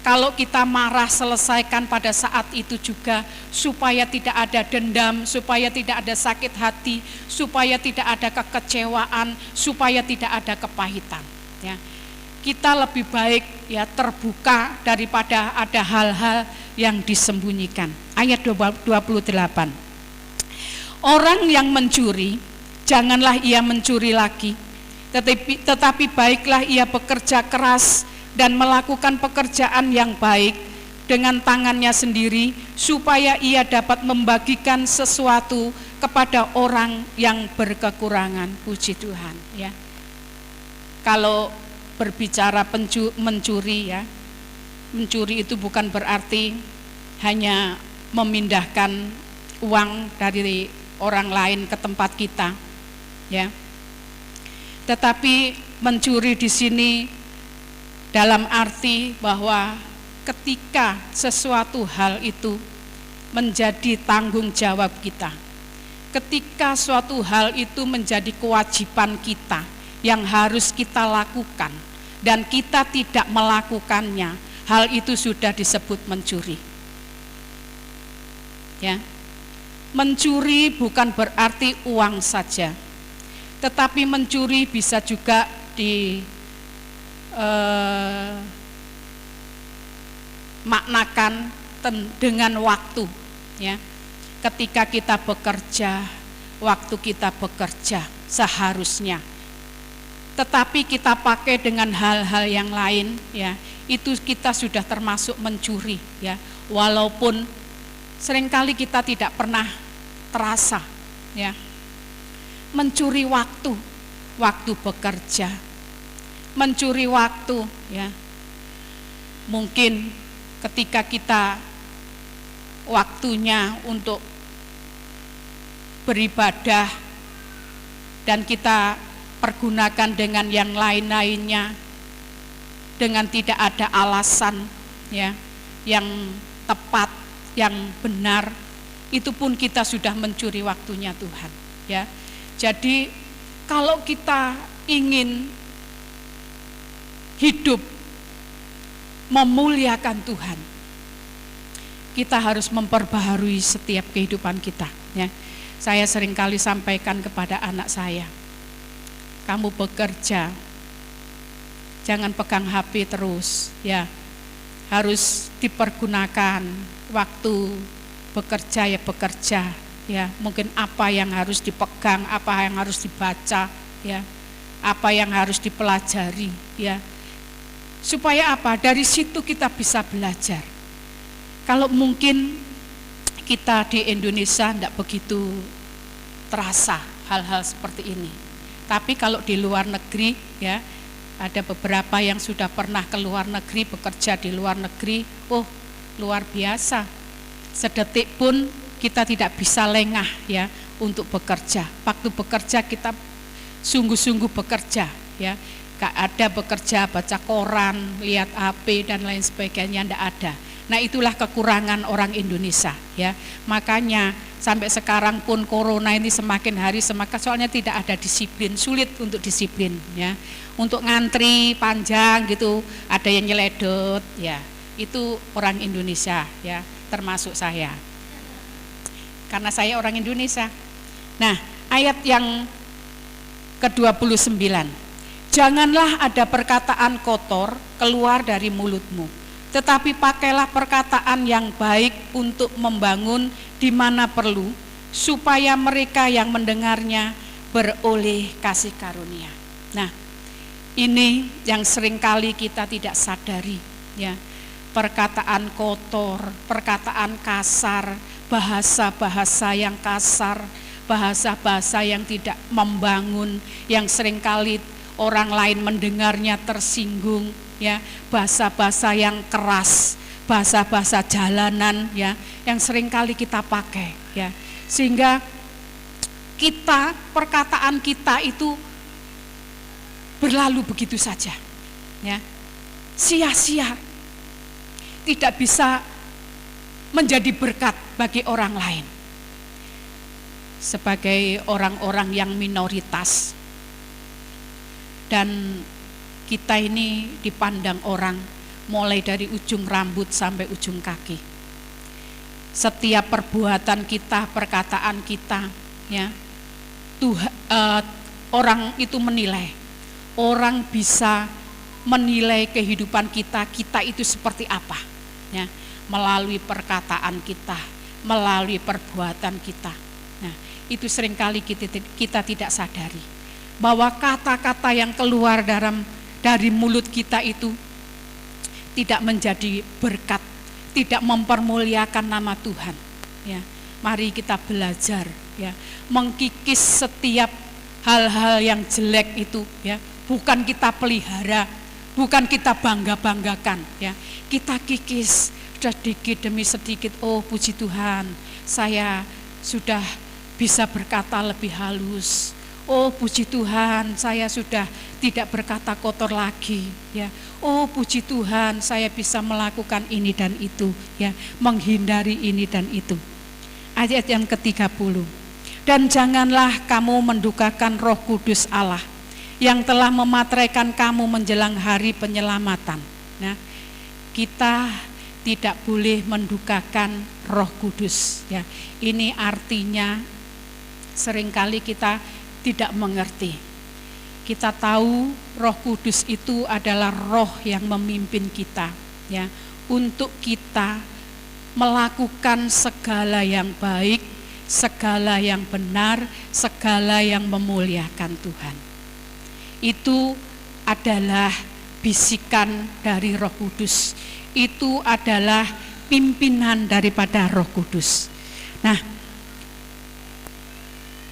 Kalau kita marah, selesaikan pada saat itu juga, supaya tidak ada dendam, supaya tidak ada sakit hati, supaya tidak ada kekecewaan, supaya tidak ada kepahitan, ya. Kita lebih baik, ya, terbuka daripada ada hal-hal yang disembunyikan. Ayat 28. Orang yang mencuri, janganlah ia mencuri lagi, tetapi baiklah ia bekerja keras dan melakukan pekerjaan yang baik dengan tangannya sendiri, supaya ia dapat membagikan sesuatu kepada orang yang berkekurangan. Puji Tuhan, ya. Kalau berbicara mencuri, ya, mencuri itu bukan berarti hanya memindahkan uang dari orang lain ke tempat kita, ya. Tetapi mencuri di sini dalam arti bahwa ketika sesuatu hal itu menjadi tanggung jawab kita, ketika suatu hal itu menjadi kewajiban kita yang harus kita lakukan dan kita tidak melakukannya, hal itu sudah disebut mencuri. Ya. Mencuri bukan berarti uang saja, tetapi mencuri bisa juga maknakan dengan waktu, ya. Ketika kita bekerja, waktu kita bekerja seharusnya, tetapi kita pakai dengan hal-hal yang lain, ya, itu kita sudah termasuk mencuri, ya. Walaupun seringkali kita tidak pernah terasa, ya. Mencuri waktu bekerja, mencuri waktu, ya. Mungkin ketika kita waktunya untuk beribadah dan kita pergunakan dengan yang lain-lainnya dengan tidak ada alasan, ya, yang tepat, yang benar, itu pun kita sudah mencuri waktunya Tuhan, ya. Jadi kalau kita ingin hidup memuliakan Tuhan, kita harus memperbaharui setiap kehidupan kita, ya. Saya seringkali sampaikan kepada anak saya, kamu bekerja jangan pegang HP terus, ya. Harus dipergunakan waktu bekerja ya bekerja, ya. Mungkin apa yang harus dipegang, apa yang harus dibaca, ya. Apa yang harus dipelajari, ya. Supaya apa? Dari situ kita bisa belajar. Kalau mungkin kita di Indonesia tidak begitu terasa hal-hal seperti ini. Tapi kalau di luar negeri, ya, ada beberapa yang sudah pernah ke luar negeri, bekerja di luar negeri, oh luar biasa. Sedetik pun kita tidak bisa lengah, ya, untuk bekerja. Waktu bekerja kita sungguh-sungguh bekerja, ya. Gak ada bekerja baca koran, lihat HP dan lain sebagainya, tidak ada. Nah, itulah kekurangan orang Indonesia, ya. Makanya sampai sekarang pun corona ini semakin hari semakin, soalnya tidak ada disiplin, sulit untuk disiplin, ya. Untuk ngantri panjang gitu, ada yang nyeledot, ya. Itu orang Indonesia, ya, termasuk saya. Karena saya orang Indonesia. Nah, ayat yang ke-29. Janganlah ada perkataan kotor keluar dari mulutmu, tetapi pakailah perkataan yang baik untuk membangun di mana perlu, supaya mereka yang mendengarnya beroleh kasih karunia. Nah, ini yang seringkali kita tidak sadari, ya. Perkataan kotor, perkataan kasar, bahasa-bahasa yang kasar, bahasa-bahasa yang tidak membangun, yang seringkali orang lain mendengarnya tersinggung, ya, bahasa-bahasa yang keras, bahasa-bahasa jalanan, ya, yang seringkali kita pakai, ya, sehingga perkataan kita itu berlalu begitu saja, ya, sia-sia, tidak bisa menjadi berkat bagi orang lain. Sebagai orang-orang yang minoritas, dan kita ini dipandang orang mulai dari ujung rambut sampai ujung kaki. Setiap perbuatan kita, perkataan kita, ya, orang itu menilai. Orang bisa menilai kehidupan kita itu seperti apa, ya, melalui perkataan kita, melalui perbuatan kita. Nah, itu seringkali kita tidak sadari bahwa kata-kata yang keluar dari mulut kita itu tidak menjadi berkat, tidak mempermuliakan nama Tuhan, ya. Mari kita belajar, ya, mengkikis setiap hal-hal yang jelek itu, ya. Bukan kita pelihara, bukan kita bangga-banggakan, ya. Kita kikis sedikit demi sedikit. Oh, puji Tuhan, saya sudah bisa berkata lebih halus. Oh, puji Tuhan, saya sudah tidak berkata kotor lagi, ya. Oh, puji Tuhan, saya bisa melakukan ini dan itu, ya, menghindari ini dan itu. Ayat yang ke-30. Dan janganlah kamu mendukakan Roh Kudus Allah yang telah memateraikan kamu menjelang hari penyelamatan. Nah, kita tidak boleh mendukakan Roh Kudus, ya. Ini artinya seringkali kita tidak mengerti. Kita tahu Roh Kudus itu adalah roh yang memimpin kita, ya, untuk kita melakukan segala yang baik, segala yang benar, segala yang memuliakan Tuhan. Itu adalah bisikan dari Roh Kudus. Itu adalah pimpinan daripada Roh Kudus. Nah,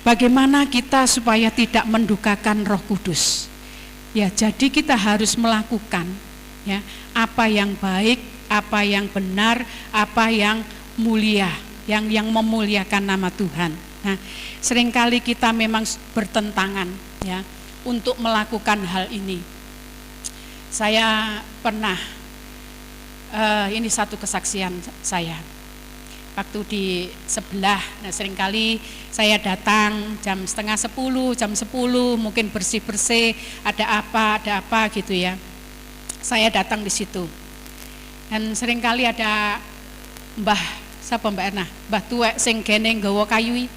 bagaimana kita supaya tidak mendukakan Roh Kudus? Ya, jadi kita harus melakukan, ya, apa yang baik, apa yang benar, apa yang mulia, yang memuliakan nama Tuhan. Nah, seringkali kita memang bertentangan, ya, untuk melakukan hal ini. Saya pernah, ini satu kesaksian saya. Waktu di sebelah, nah seringkali saya datang jam 9:30, jam 10, mungkin bersih-bersih, ada apa gitu, ya. Saya datang di situ. Dan seringkali ada Mbah, siapa Mbak Erna? Mbah tuwek sing gene nggawa kayu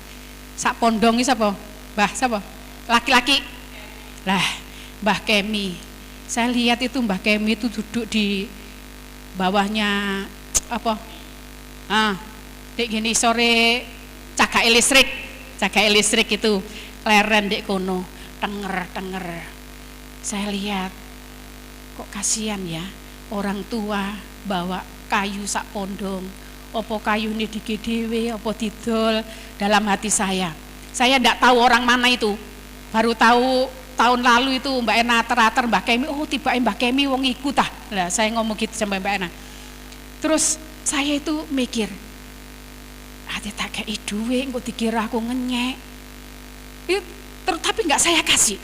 sak pondong iki sapa? Mbah sapa? Laki-laki. Lah, Mbah Kemi. Saya lihat itu Mbah Kemi itu duduk di bawahnya apa? Dek gini sore cagak listrik itu leren dek kono, tenger. Saya lihat kok kasihan ya, orang tua bawa kayu sak pondong, opo kayu ini dikidhewe, opo didol. Dalam hati saya ndak tahu orang mana itu, baru tahu tahun lalu itu Mbak Ena teratur Mbak Kemi, tiba Mbak Kemi wong iku tah. Lah saya ngomong gitu sama Mbak Ena. Terus saya itu mikir, ate tak kei duwe engko dikira aku ngenyek. Tapi enggak saya kasih.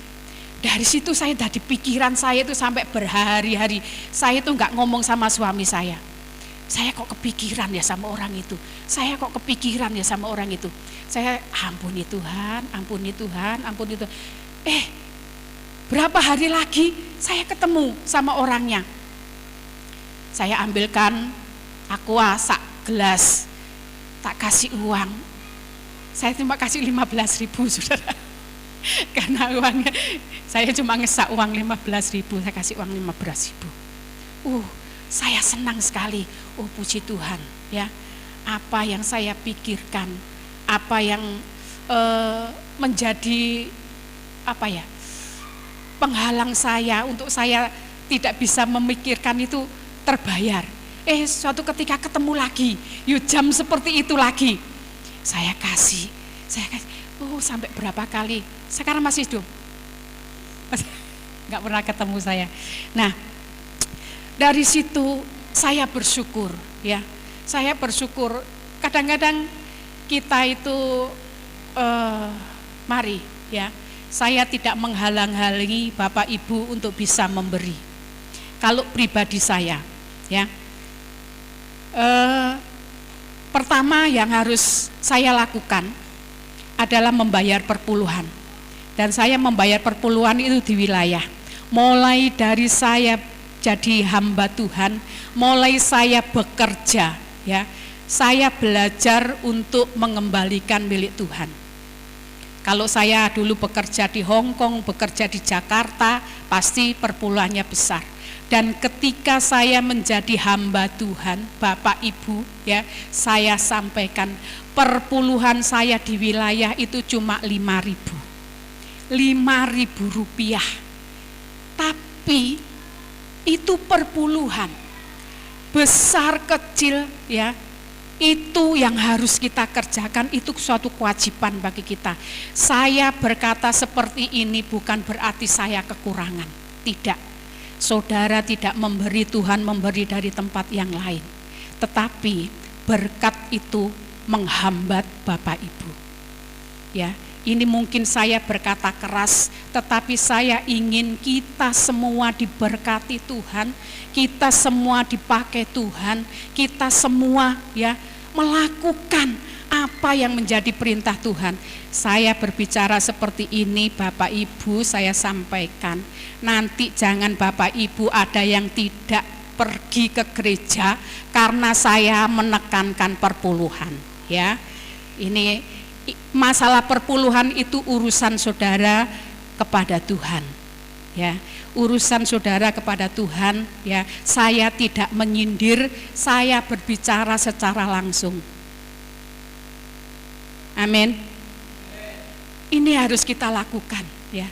Dari situ saya dari pikiran saya itu sampai berhari-hari saya itu enggak ngomong sama suami saya. Saya kok kepikiran ya sama orang itu. Saya ampuni Tuhan. Berapa hari lagi saya ketemu sama orangnya. Saya ambilkan aqua sak gelas, tak kasih uang. Saya cuma kasih 15.000 saudara. Karena uangnya, saya cuma ngesak uang 15.000, saya kasih uang 15.000. Saya senang sekali. Puji Tuhan ya. Apa yang saya pikirkan, apa yang menjadi penghalang saya untuk saya tidak bisa memikirkan itu terbayar. Suatu ketika ketemu lagi, jam seperti itu lagi, saya kasih. Sampai berapa kali? Sekarang masih hidup, nggak pernah ketemu saya. Nah, dari situ saya bersyukur ya. Saya bersyukur. Kadang-kadang kita itu mari ya. Saya tidak menghalang-halangi Bapak Ibu untuk bisa memberi. Kalau pribadi saya, ya, pertama yang harus saya lakukan adalah membayar perpuluhan. Dan saya membayar perpuluhan itu di wilayah. Mulai dari saya jadi hamba Tuhan, mulai saya bekerja, ya, saya belajar untuk mengembalikan milik Tuhan. Kalau saya dulu bekerja di Hong Kong, bekerja di Jakarta, pasti perpuluhannya besar. Dan ketika saya menjadi hamba Tuhan, Bapak Ibu, ya, saya sampaikan perpuluhan saya di wilayah itu cuma 5.000 rupiah. Tapi itu perpuluhan besar kecil, ya. Itu yang harus kita kerjakan, itu suatu kewajiban bagi kita. Saya berkata seperti ini bukan berarti saya kekurangan, tidak. Saudara tidak memberi, Tuhan memberi dari tempat yang lain. Tetapi berkat itu menghambat Bapak Ibu. Ya, ini mungkin saya berkata keras, tetapi saya ingin kita semua diberkati Tuhan, kita semua dipakai Tuhan, kita semua ya melakukan apa yang menjadi perintah Tuhan. Saya berbicara seperti ini Bapak Ibu, saya sampaikan. Nanti jangan Bapak Ibu ada yang tidak pergi ke gereja karena saya menekankan perpuluhan, ya. Ini masalah perpuluhan itu urusan saudara kepada Tuhan, ya. Urusan saudara kepada Tuhan, ya. Saya tidak menyindir, saya berbicara secara langsung. Amin. Ini harus kita lakukan, ya.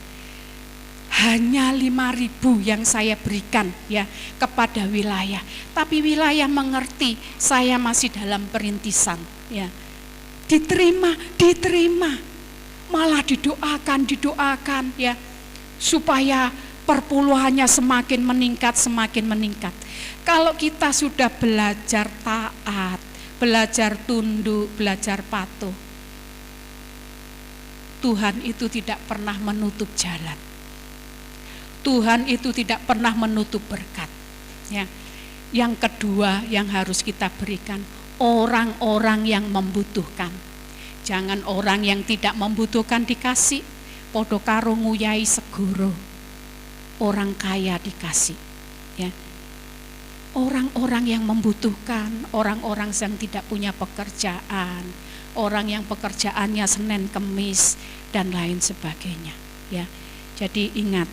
Hanya 5.000 yang saya berikan, ya, kepada wilayah. Tapi wilayah mengerti saya masih dalam perintisan, ya. Diterima, malah didoakan, ya, supaya perpuluhannya semakin meningkat. Kalau kita sudah belajar taat, belajar tunduk, belajar patuh, Tuhan itu tidak pernah menutup jalan. Tuhan itu tidak pernah menutup berkat, ya. Yang kedua yang harus kita berikan, orang-orang yang membutuhkan. Jangan orang yang tidak membutuhkan dikasih, podo karo nguyai segoro. Orang kaya dikasih, ya. Orang-orang yang membutuhkan, orang-orang yang tidak punya pekerjaan, orang yang pekerjaannya Senin Kemis dan lain sebagainya, ya. Jadi ingat,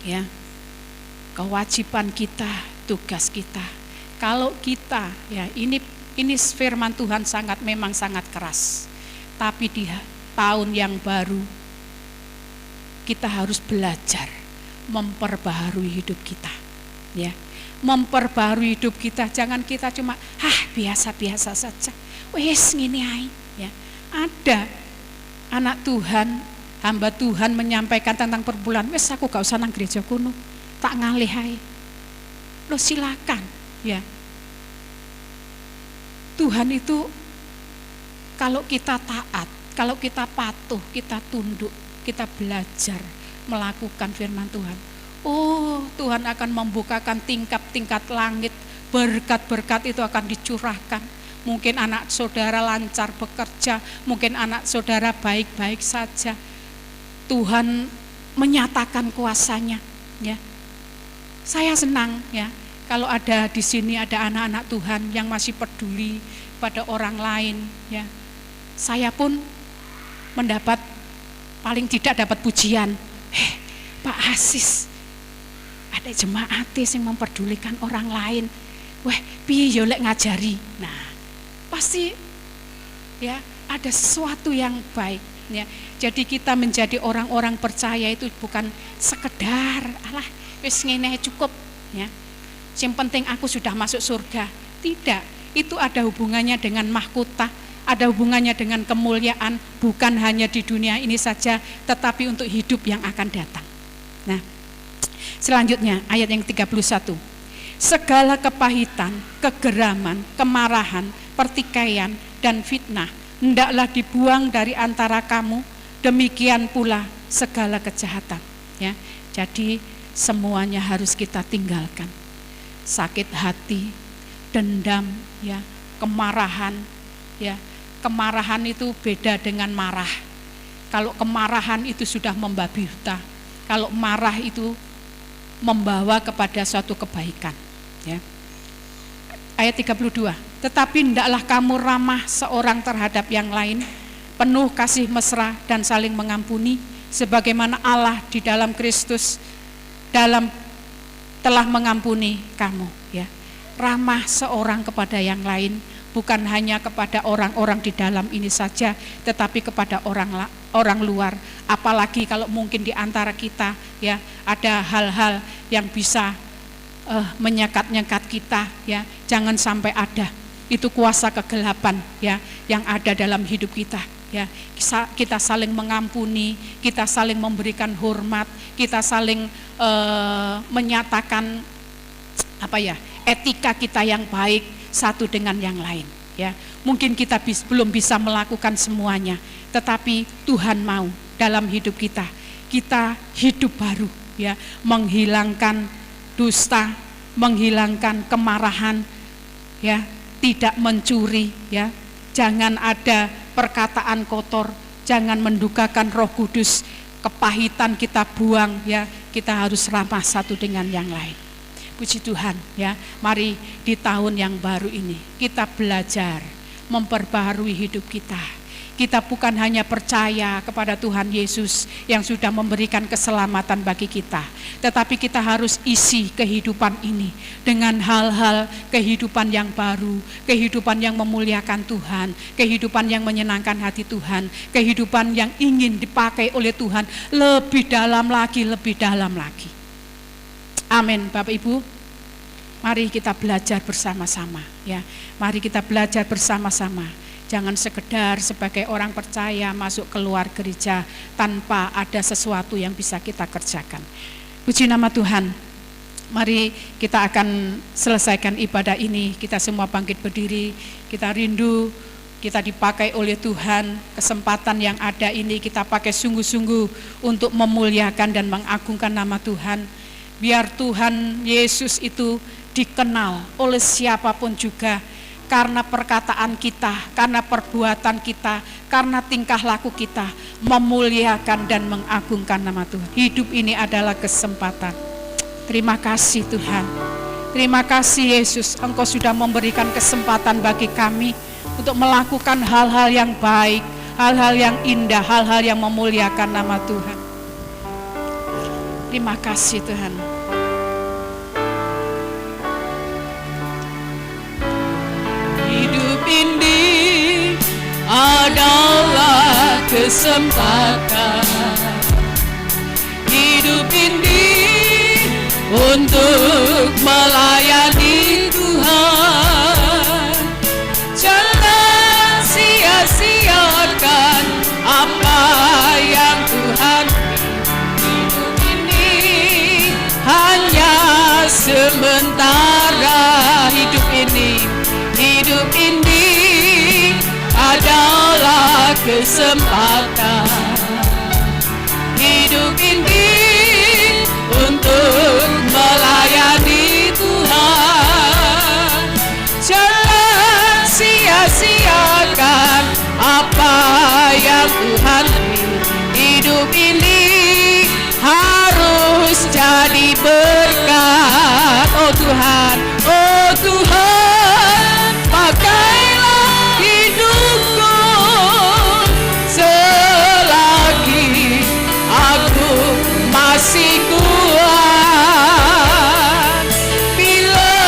ya, kewajiban kita, tugas kita. Kalau kita, ya ini firman Tuhan memang sangat keras. Tapi di tahun yang baru kita harus belajar memperbaharui hidup kita, ya. Memperbaharui hidup kita, jangan kita cuma biasa-biasa saja. Wes ngene ae, ya. Ada anak Tuhan, hamba Tuhan menyampaikan tentang perbulan, wes aku gak usah nang gereja kuno, tak ngalih ae. Lo silakan, ya. Tuhan itu kalau kita taat, kalau kita patuh, kita tunduk, kita belajar melakukan firman Tuhan, Tuhan akan membukakan tingkat-tingkat langit, berkat-berkat itu akan dicurahkan. Mungkin anak saudara lancar bekerja, mungkin anak saudara baik-baik saja. Tuhan menyatakan kuasanya, ya. Saya senang, ya, kalau ada di sini ada anak-anak Tuhan yang masih peduli pada orang lain, ya. Saya pun mendapat, paling tidak dapat pujian. Pak Asis, ada jemaat yang memperdulikan orang lain. Piye yo lek ngajari. Nah, pasti ya ada sesuatu yang baik, ya. Jadi kita menjadi orang-orang percaya itu bukan sekedar wis ngene cukup, ya. Yang penting aku sudah masuk surga. Tidak, itu ada hubungannya dengan mahkota, ada hubungannya dengan kemuliaan, bukan hanya di dunia ini saja, tetapi untuk hidup yang akan datang. Nah, selanjutnya ayat yang 31. Segala kepahitan, kegeraman, kemarahan, pertikaian, dan fitnah hendaklah dibuang dari antara kamu, demikian pula segala kejahatan, ya. Jadi semuanya harus kita tinggalkan. Sakit hati, dendam, ya, kemarahan, ya. Kemarahan itu beda dengan marah. Kalau kemarahan itu sudah membabi buta, kalau marah itu membawa kepada suatu kebaikan, ya. Ayat 32. Tetapi hendaklah kamu ramah seorang terhadap yang lain, penuh kasih mesra dan saling mengampuni, sebagaimana Allah di dalam Kristus telah mengampuni kamu, ya. Ramah seorang kepada yang lain, bukan hanya kepada orang-orang di dalam ini saja, tetapi kepada orang luar. Apalagi kalau mungkin di antara kita, ya, ada hal-hal yang bisa menyekat-nyekat kita, ya. Jangan sampai ada itu kuasa kegelapan, ya, yang ada dalam hidup kita, ya. Kita saling mengampuni, kita saling memberikan hormat, kita saling menyatakan etika kita yang baik satu dengan yang lain, ya. Mungkin kita belum bisa melakukan semuanya, tetapi Tuhan mau dalam hidup kita hidup baru, ya, menghilangkan dusta, menghilangkan kemarahan, ya, tidak mencuri, ya. Jangan ada perkataan kotor, jangan mendukakan Roh Kudus, kepahitan kita buang, ya. Kita harus ramah satu dengan yang lain. Puji Tuhan, ya. Mari di tahun yang baru ini kita belajar memperbaharui hidup kita. Kita bukan hanya percaya kepada Tuhan Yesus yang sudah memberikan keselamatan bagi kita, tetapi kita harus isi kehidupan ini dengan hal-hal kehidupan yang baru, kehidupan yang memuliakan Tuhan, kehidupan yang menyenangkan hati Tuhan, kehidupan yang ingin dipakai oleh Tuhan lebih dalam lagi, lebih dalam lagi. Amin, Bapak Ibu. Mari kita belajar bersama-sama, ya. Mari kita belajar bersama-sama. Jangan sekedar sebagai orang percaya masuk keluar gereja tanpa ada sesuatu yang bisa kita kerjakan. Puji nama Tuhan. Mari kita akan selesaikan ibadah ini. Kita semua bangkit berdiri. Kita rindu, kita dipakai oleh Tuhan. Kesempatan yang ada ini kita pakai sungguh-sungguh untuk memuliakan dan mengagungkan nama Tuhan. Biar Tuhan Yesus itu dikenal oleh siapapun juga, karena perkataan kita, karena perbuatan kita, karena tingkah laku kita, memuliakan dan mengagungkan nama Tuhan. Hidup ini adalah kesempatan. Terima kasih Tuhan. Terima kasih Yesus, Engkau sudah memberikan kesempatan bagi kami untuk melakukan hal-hal yang baik, hal-hal yang indah, hal-hal yang memuliakan nama Tuhan. Terima kasih Tuhan. ini adalah kesempatan. Hidup ini untuk melayani Tuhan. Jangan sia-siakan apa yang Tuhan. Hidup ini hanya sementara. Hidup ini adalah kesempatan. Hidup ini untuk melayani Tuhan. Jangan sia-siakan apa yang Tuhan beri. Hidup ini harus jadi berkat. Oh Tuhan, oh Tuhan, pakailah hidupku selagi aku masih kuat. Bila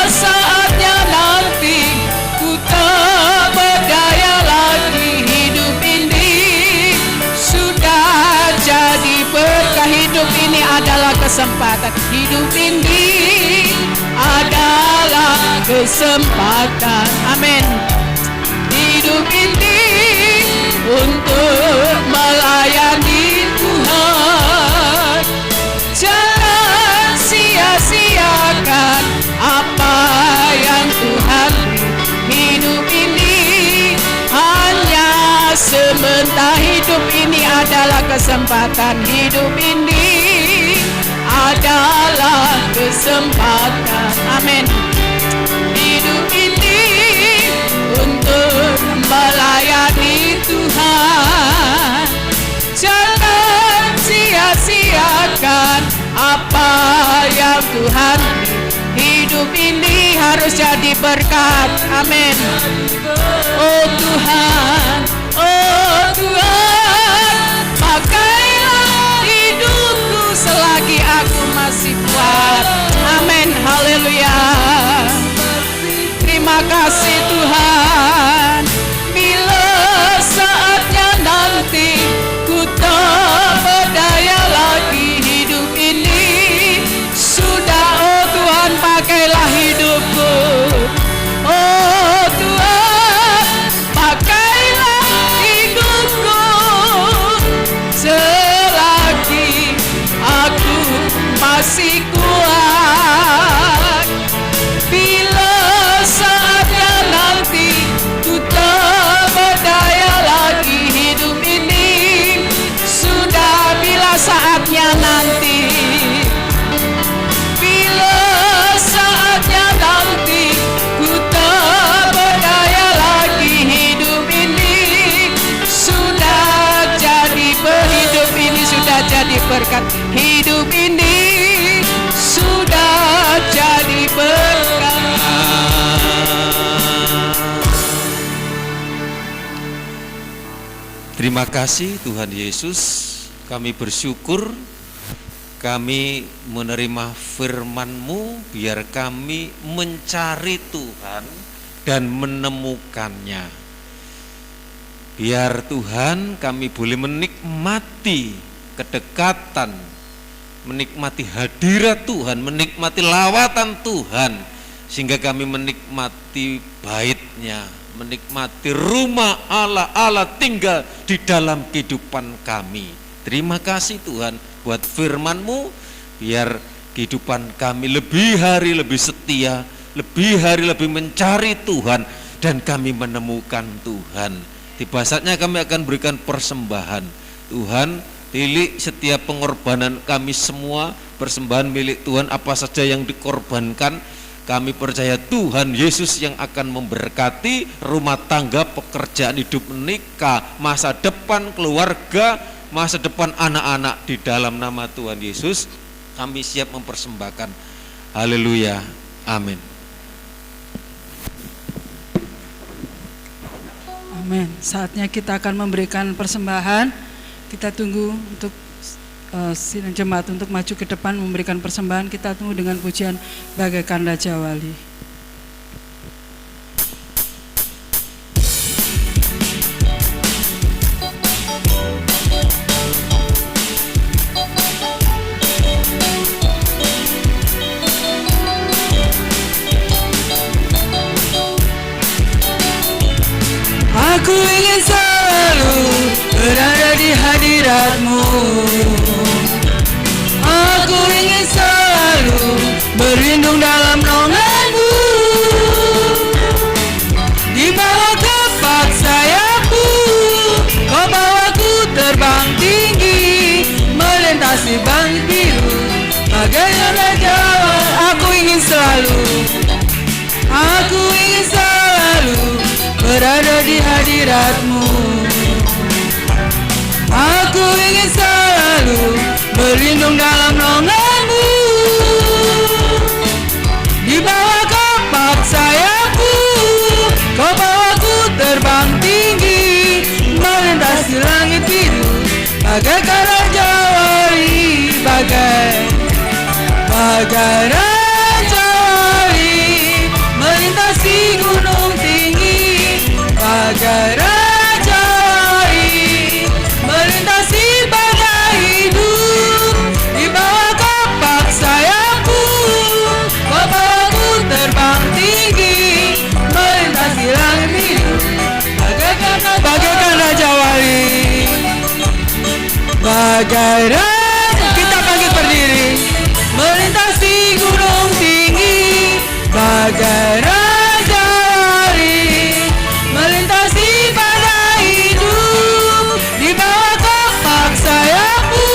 saatnya nanti ku tak berdaya lagi, hidup ini sudah jadi berkah. Hidup ini adalah kesempatan. Hidup ini adalah kesempatan. Amin. Hidup ini untuk melayani Tuhan. Jangan sia-siakan apa yang Tuhan beri. Hidup ini hanya sementara. Hidup ini adalah kesempatan. Hidup ini adalah kesempatan. Amin. Hidup ini untuk melayani Tuhan. Jangan sia-siakan apa yang Tuhan beri. Hidup ini harus jadi berkat. Amin. Oh Tuhan, oh Tuhan, pakailah hidupku selagi aku masih kuat. Amin. Haleluya. Terima kasih Tuhan. Bila saatnya nanti ku tak berdaya lagi, hidup ini sudah. Oh Tuhan, pakailah hidupku. Oh Tuhan, pakailah hidupku selagi aku masih kuat. Bila saatnya nanti ku tak berdaya lagi, hidup ini sudah. Bila saatnya nanti, bila saatnya nanti ku tak berdaya lagi, hidup ini sudah jadi berhidup. Ini sudah jadi berkat. Hidup ini sudah jadi berkat. Terima kasih Tuhan Yesus. Kami bersyukur kami menerima firman-Mu, biar kami mencari Tuhan dan menemukannya. Biar Tuhan kami boleh menikmati kedekatan, menikmati hadirat Tuhan, menikmati lawatan Tuhan, sehingga kami menikmati bait-Nya, menikmati rumah Allah tinggal di dalam kehidupan kami. Terima kasih Tuhan buat firman-Mu, biar kehidupan kami lebih hari lebih setia, lebih hari lebih mencari Tuhan, dan kami menemukan Tuhan. Tiba saatnya kami akan berikan persembahan. Tuhan, tilik setiap pengorbanan kami semua, persembahan milik Tuhan apa saja yang dikorbankan. Kami percaya Tuhan Yesus yang akan memberkati rumah tangga, pekerjaan, hidup, nikah, masa depan keluarga, masa depan anak-anak. Di dalam nama Tuhan Yesus kami siap mempersembahkan. Haleluya, amin. Amin. Saatnya kita akan memberikan persembahan. Kita tunggu untuk sidang jemaat untuk maju ke depan memberikan persembahan. Kita tunggu dengan pujian bagaikan Raja Wali. hadirat-Mu. Aku ingin selalu berlindung dalam naungan-Mu. Di bawah kepak sayap-Mu, Kau bawaku terbang tinggi, melintasi langit biru bagaikan raja. Aku ingin selalu berada di hadirat-Mu. Aku ingin selalu berlindung dalam naungan-Mu. Di bawah kepak sayap-Mu, Kau bawaku terbang tinggi, melintasi langit biru bagaikan raja wali, bagai raja wali, melintasi gunung tinggi, bagai raja wali, melintasi badai hidup. Di bawah kepak sayap-Mu, Kau bawaku terbang tinggi, melintasi langit biru bagaikan raja wali, bagai raja. Kita bangkit berdiri, melintasi gunung tinggi, bagai raja wali, melintasi badai hidup. Di bawah kepak sayap-Mu,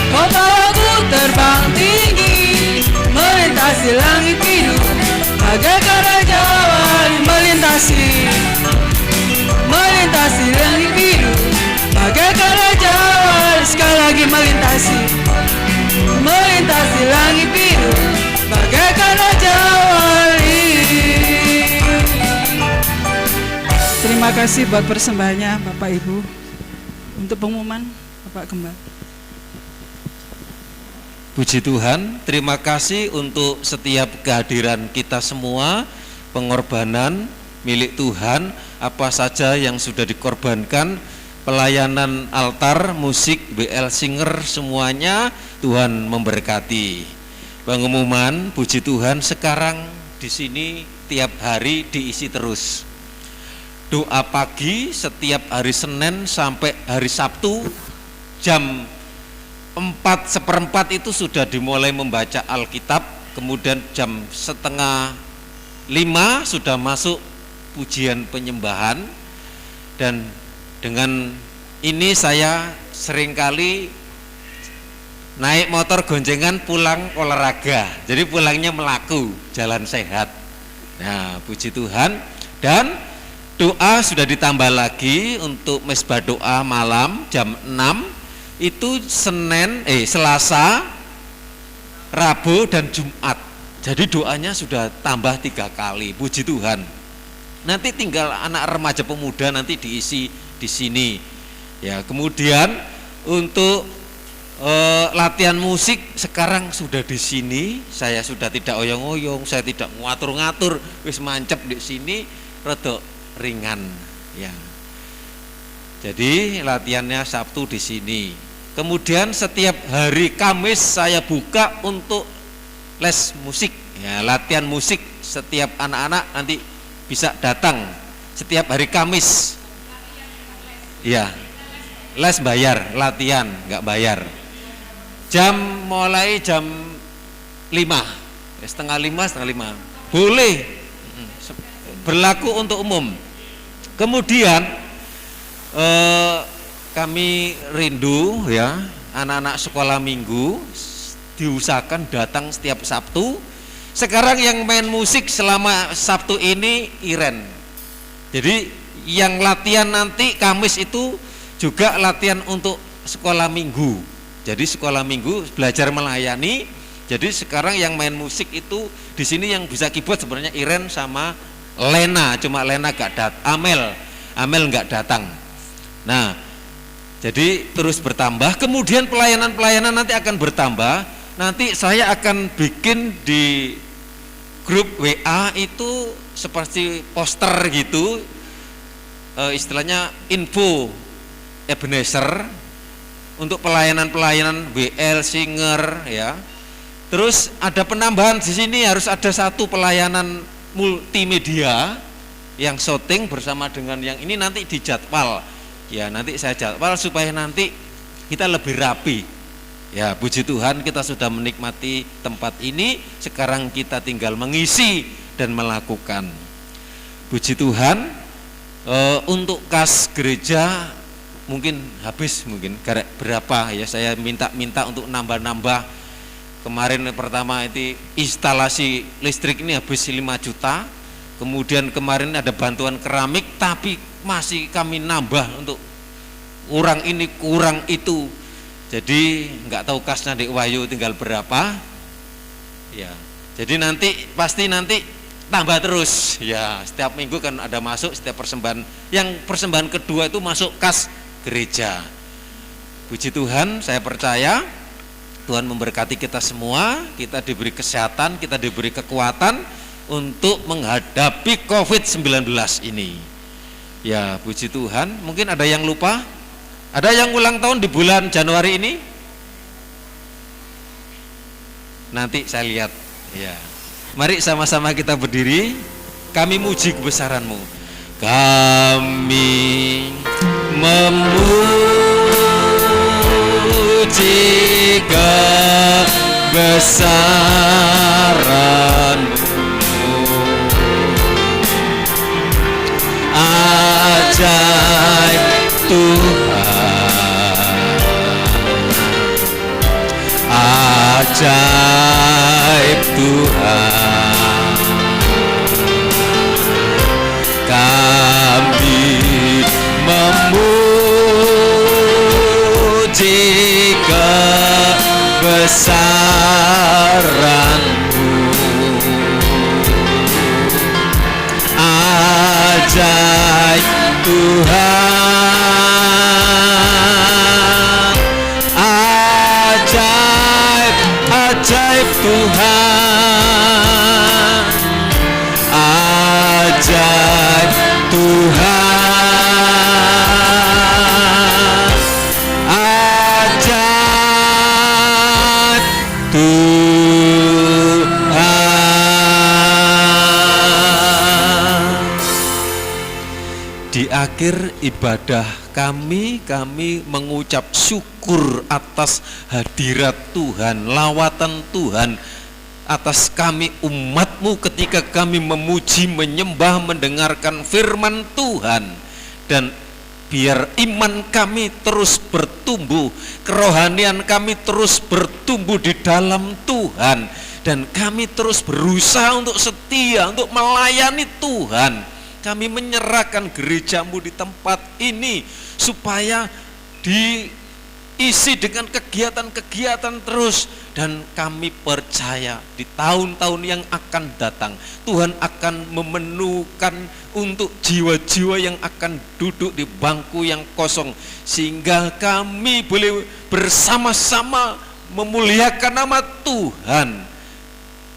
Kau bawaku terbang tinggi, melintasi langit biru bagaikan raja wali, melintasi langit biru bagaikan raja wali. Sekali lagi, melintasi langit biru bagaikan raja wali. Terima kasih buat persembahannya Bapak Ibu. Untuk pengumuman Bapak Gembala. Puji Tuhan, terima kasih untuk setiap kehadiran kita semua, pengorbanan milik Tuhan, apa saja yang sudah dikorbankan, pelayanan altar, musik, BL Singer, semuanya Tuhan memberkati. Pengumuman, puji Tuhan, sekarang di sini tiap hari diisi terus. Doa pagi setiap hari Senin sampai hari Sabtu jam 4:15 itu sudah dimulai membaca Alkitab, kemudian jam 4:30 sudah masuk pujian penyembahan. Dan dengan ini saya seringkali naik motor goncengan pulang olahraga, jadi pulangnya melaku, jalan sehat. Nah, puji Tuhan. Dan doa sudah ditambah lagi untuk mesbah doa malam jam 6 itu Selasa, Rabu dan Jumat. Jadi doanya sudah tambah 3 kali. Puji Tuhan. Nanti tinggal anak remaja pemuda nanti diisi di sini. Ya, kemudian untuk latihan musik sekarang sudah di sini. Saya sudah tidak oyong-oyong, saya tidak ngatur-ngatur, wis mancep di sini, rada ringan. Ya. Jadi latihannya Sabtu di sini. Kemudian setiap hari Kamis saya buka untuk les musik, ya, latihan musik. Setiap anak-anak nanti bisa datang setiap hari Kamis. Ya, les bayar, latihan nggak bayar. Mulai jam 5, setengah 5, boleh, berlaku untuk umum. Kemudian kami rindu, ya, anak-anak sekolah minggu diusahakan datang setiap Sabtu. Sekarang yang main musik selama Sabtu ini Iren. Jadi yang latihan nanti Kamis itu juga latihan untuk sekolah minggu. Jadi sekolah minggu belajar melayani. Jadi sekarang yang main musik itu di sini yang bisa keyboard sebenarnya Iren sama Lena, cuma Lena gak datang, Amel nggak datang. Nah, jadi terus bertambah. Kemudian pelayanan nanti akan bertambah. Nanti saya akan bikin di grup WA itu seperti poster gitu, istilahnya info Ebenezer untuk pelayanan BL Singer, ya. Terus ada penambahan di sini, harus ada satu pelayanan multimedia yang syuting bersama dengan yang ini nanti dijadwal. Ya, nanti saya jadwal supaya nanti kita lebih rapi. Ya, puji Tuhan kita sudah menikmati tempat ini, sekarang kita tinggal mengisi dan melakukan. Puji Tuhan, untuk kas gereja mungkin habis, mungkin berapa ya, saya minta untuk nambah-nambah. Kemarin pertama itu instalasi listrik ini habis 5 juta, kemudian kemarin ada bantuan keramik, tapi masih kami nambah untuk kurang ini kurang itu. Jadi nggak tahu kasnya Dek Wahyu tinggal berapa ya. Jadi pasti nanti tambah terus ya, setiap minggu kan ada masuk, setiap persembahan. Yang persembahan kedua itu masuk kas gereja. Puji Tuhan, saya percaya Tuhan memberkati kita semua, kita diberi kesehatan, kita diberi kekuatan untuk menghadapi COVID-19 ini. Ya, puji Tuhan. Mungkin ada yang lupa? Ada yang ulang tahun di bulan Januari ini? Nanti saya lihat. Ya. Mari sama-sama kita berdiri. Kami muji kebesaran-Mu. Kami memuji kebesaran-Mu. Ajaib Tuhan, ajaib Tuhan, kami memuji kebesaran-Mu. Ajaib Tuhan, ajaib, ajaib Tuhan, ajaib Tuhan, ajaib Tuhan. Di akhir ibadah kami mengucap syukur atas hadirat Tuhan, lawatan Tuhan atas kami umat-Mu ketika kami memuji, menyembah, mendengarkan firman Tuhan. Dan biar iman kami terus bertumbuh, kerohanian kami terus bertumbuh di dalam Tuhan, dan kami terus berusaha untuk setia, untuk melayani Tuhan. Kami menyerahkan gereja-Mu di tempat ini supaya diisi dengan kegiatan-kegiatan terus, dan kami percaya di tahun-tahun yang akan datang Tuhan akan memenuhkan untuk jiwa-jiwa yang akan duduk di bangku yang kosong, sehingga kami boleh bersama-sama memuliakan nama Tuhan.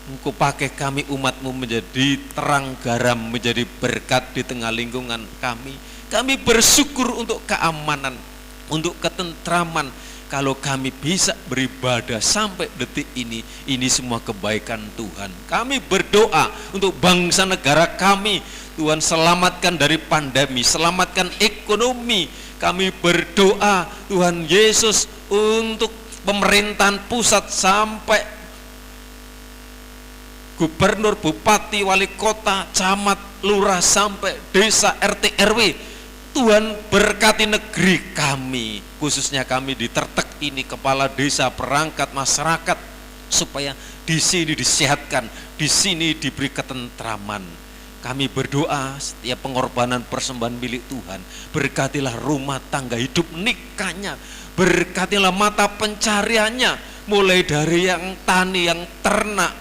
Engkau pakai kami umat-Mu menjadi terang garam, menjadi berkat di tengah lingkungan kami. Kami bersyukur untuk keamanan, untuk ketentraman. Kalau kami bisa beribadah sampai detik ini semua kebaikan Tuhan. Kami berdoa untuk bangsa negara kami, Tuhan selamatkan dari pandemi, selamatkan ekonomi. Kami berdoa Tuhan Yesus untuk pemerintahan pusat sampai gubernur, bupati, wali kota, camat, lurah, sampai desa, RT, RW. Tuhan berkati negeri kami, khususnya kami di Tertek ini, kepala desa, perangkat masyarakat, supaya di sini disehatkan, di sini diberi ketentraman. Kami berdoa setiap pengorbanan persembahan milik Tuhan, berkatilah rumah tangga, hidup nikahnya, berkatilah mata pencariannya, mulai dari yang tani, yang ternak,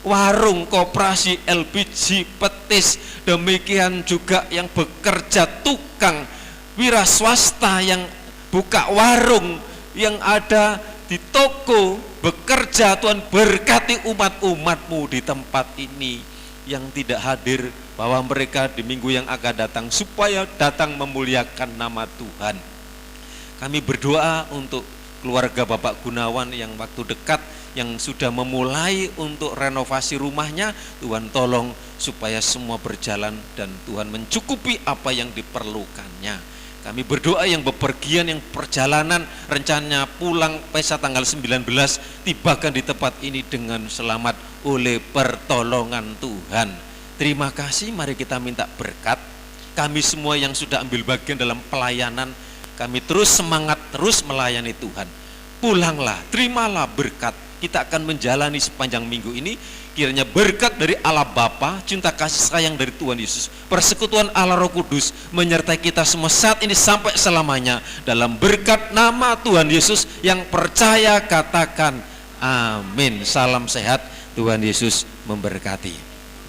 warung, koperasi, LPG, petis, demikian juga yang bekerja tukang, wira swasta yang buka warung, yang ada di toko, bekerja. Tuhan berkati umat-umat-Mu di tempat ini yang tidak hadir, bahwa mereka di minggu yang akan datang supaya datang memuliakan nama Tuhan. Kami berdoa untuk keluarga Bapak Gunawan yang waktu dekat yang sudah memulai untuk renovasi rumahnya. Tuhan tolong supaya semua berjalan dan Tuhan mencukupi apa yang diperlukannya. Kami berdoa yang bepergian, yang perjalanan, rencananya pulang Pesta tanggal 19, tibakan di tempat ini dengan selamat oleh pertolongan Tuhan. Terima kasih, mari kita minta berkat. Kami semua yang sudah ambil bagian dalam pelayanan, kami terus semangat, terus melayani Tuhan. Pulanglah, terimalah berkat. Kita akan menjalani sepanjang minggu ini. Kiranya berkat dari Allah Bapa, cinta kasih sayang dari Tuhan Yesus, persekutuan Allah Roh Kudus menyertai kita semua saat ini sampai selamanya. Dalam berkat nama Tuhan Yesus, yang percaya katakan amin. Salam sehat, Tuhan Yesus memberkati.